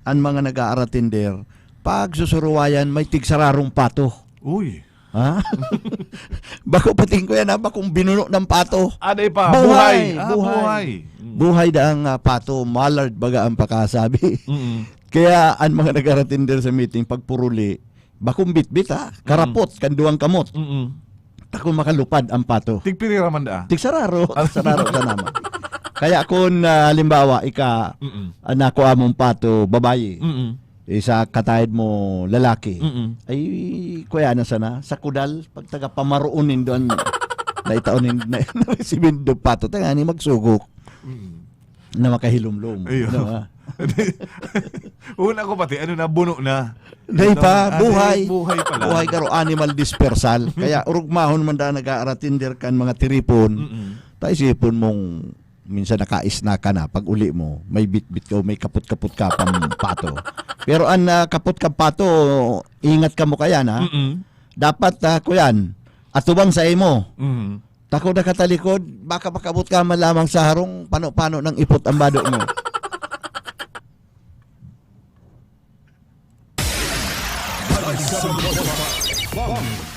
an mga nag-aaratinder, pag susuruwayan, may tigsararong pato. Uy. Ha? Bako pating ko yan, bakong binuno ng pato. Aday pa, buhay. Buhay daang pato, mallard baga ang pakasabi. Kaya ang mga nag-aratinder sa meeting, pagpuruli, bakong bitbit karapot, kanduang kamot. Tako makalupad ang pato. Tigpirira man da? Tigsararo. Sararo ka naman. Kaya kung halimbawa, anako among pato, babae, isa katahid mo lalaki, ay kuya na sana, sa kudal, pag taga pamaruunin doon, naitaonin na resibin do pato, taga ni magsugok na makahilumlum. Una ko pati, buno na. Dahil pa, buhay. Buhay pala. Buhay karo animal dispersal. Kaya urugmahon man da nag-aaratinder kan mga tiripon, taisipon mong minsan nakais na ka na, pag uli mo, may bit-bit ka o may kaput-kaput ka pang pato. Pero ang kaput ka pato, ingat ka mo kaya na, dapat kuyan, atubang sa imo. Tako na katalikod, baka makabot ka man lamang sa harong, pano-pano ng ipot ang bado mo.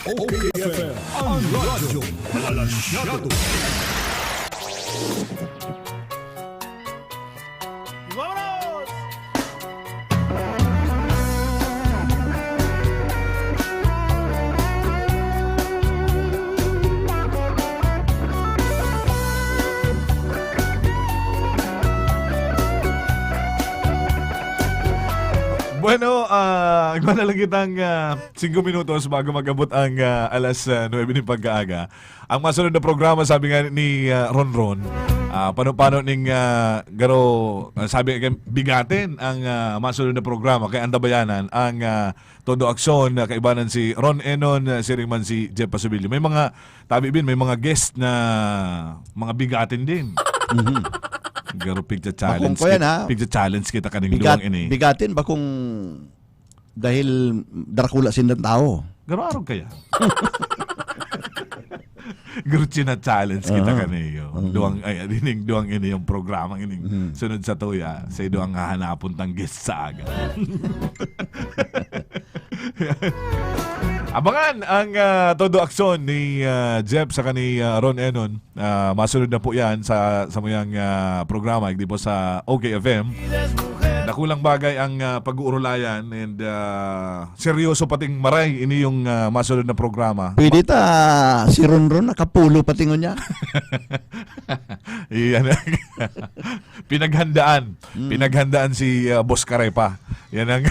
OKFM ang radyo balansyado. Bueno, ikaw na lang kitang 5 minutos bago magabot ang alas 9 ng pagkaaga. Ang masunod na programa, sabi nga ni Ron, Paano ning garo sabi kay bigatin ang masunod na programa kay Andabayanan ang todo aksyon na kaibanan si Ron Enon, si Ringman, si Jeff Pasubilio. May mga may mga guest na mga bigatin din. Garo pigta challenge. Pigta challenge kita kaning duwang ini. Bigatin ba kung dahil Dracula sindan tao? Garo arog kaya. Gurutsi na challenge kita kaniyo. Duwang ini yung programang ining sunod sa tuya. Sa duwang hahanapon tang guest sa aga. Abangan ang todo aksyon ni Jeff sa kani Ron Enon. Masunod na po yan sa muyang programa. Hindi po sa OKFM. Nakulang bagay ang pag-uurulayan and seryoso pating maray ini yung masunod na programa. Pwede ta si Ron nakapulo patingon niya. Iyan. Pinaghandaan si Boss Carepa. Yan ang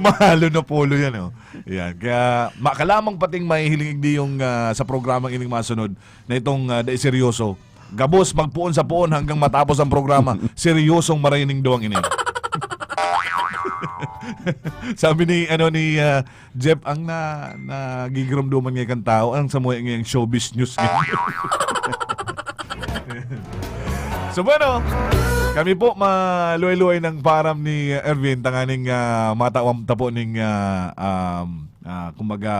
mahalo na polo yan. Oh. Yan. Kaya makalamang pating mahihiling di yung sa programang ining masunod na itong seryoso. Gabos, magpuon sa puon hanggang matapos ang programa. Seryosong marining doang ini. Sabi ni Jeff, ang nagigramduman ng kang tao, ang samuhay ng showbiz news niya. So bueno, kami po maluay-luay ng param ni Erwin, tanganing matawam tapo ning kumbaga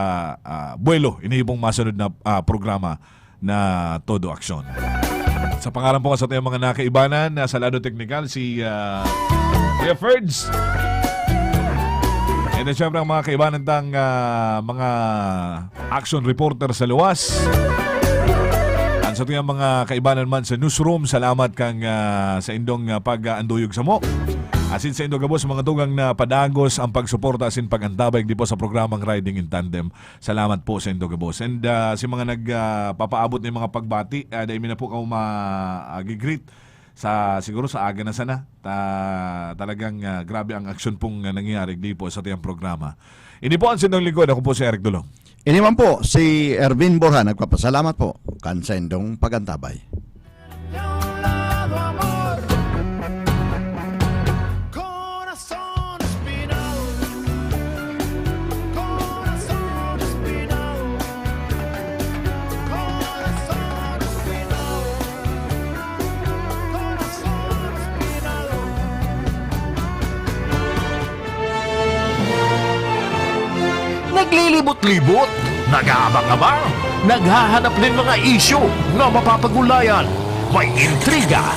buwelo, inihibong masunod na programa na Todo Aksyon. Sa pangalan po sa mga nakaibanan, sa lado teknikal, si Kuya Ferds. And then syempre ang mga kaibanan tang mga action reporter sa luwas. At sa mga kaibanan man sa newsroom, salamat kang sa indong pag-anduyog sa mo. Asin sa Indo Gabos, mga tugang na padagos ang pagsuporta asin pag-antabay di po sa programang Riding in Tandem. Salamat po sa Indo Gabos. And si mga nagpapaabot ng mga pagbati, dahil na po ako mag-greet siguro sa aga na sana. Talagang grabe ang aksyon pong nangyayari di po sa tiyang programa. Ini po ang sindong lingkod. Ako po si Eric Dulong. Ini man po si Ervin Borja. Nagpapasalamat po kan sa indong pag-antabay. Naglilibot-libot, nag-aabang-abang, naghahanap ng mga isyu na mapapagulayan. May intriga,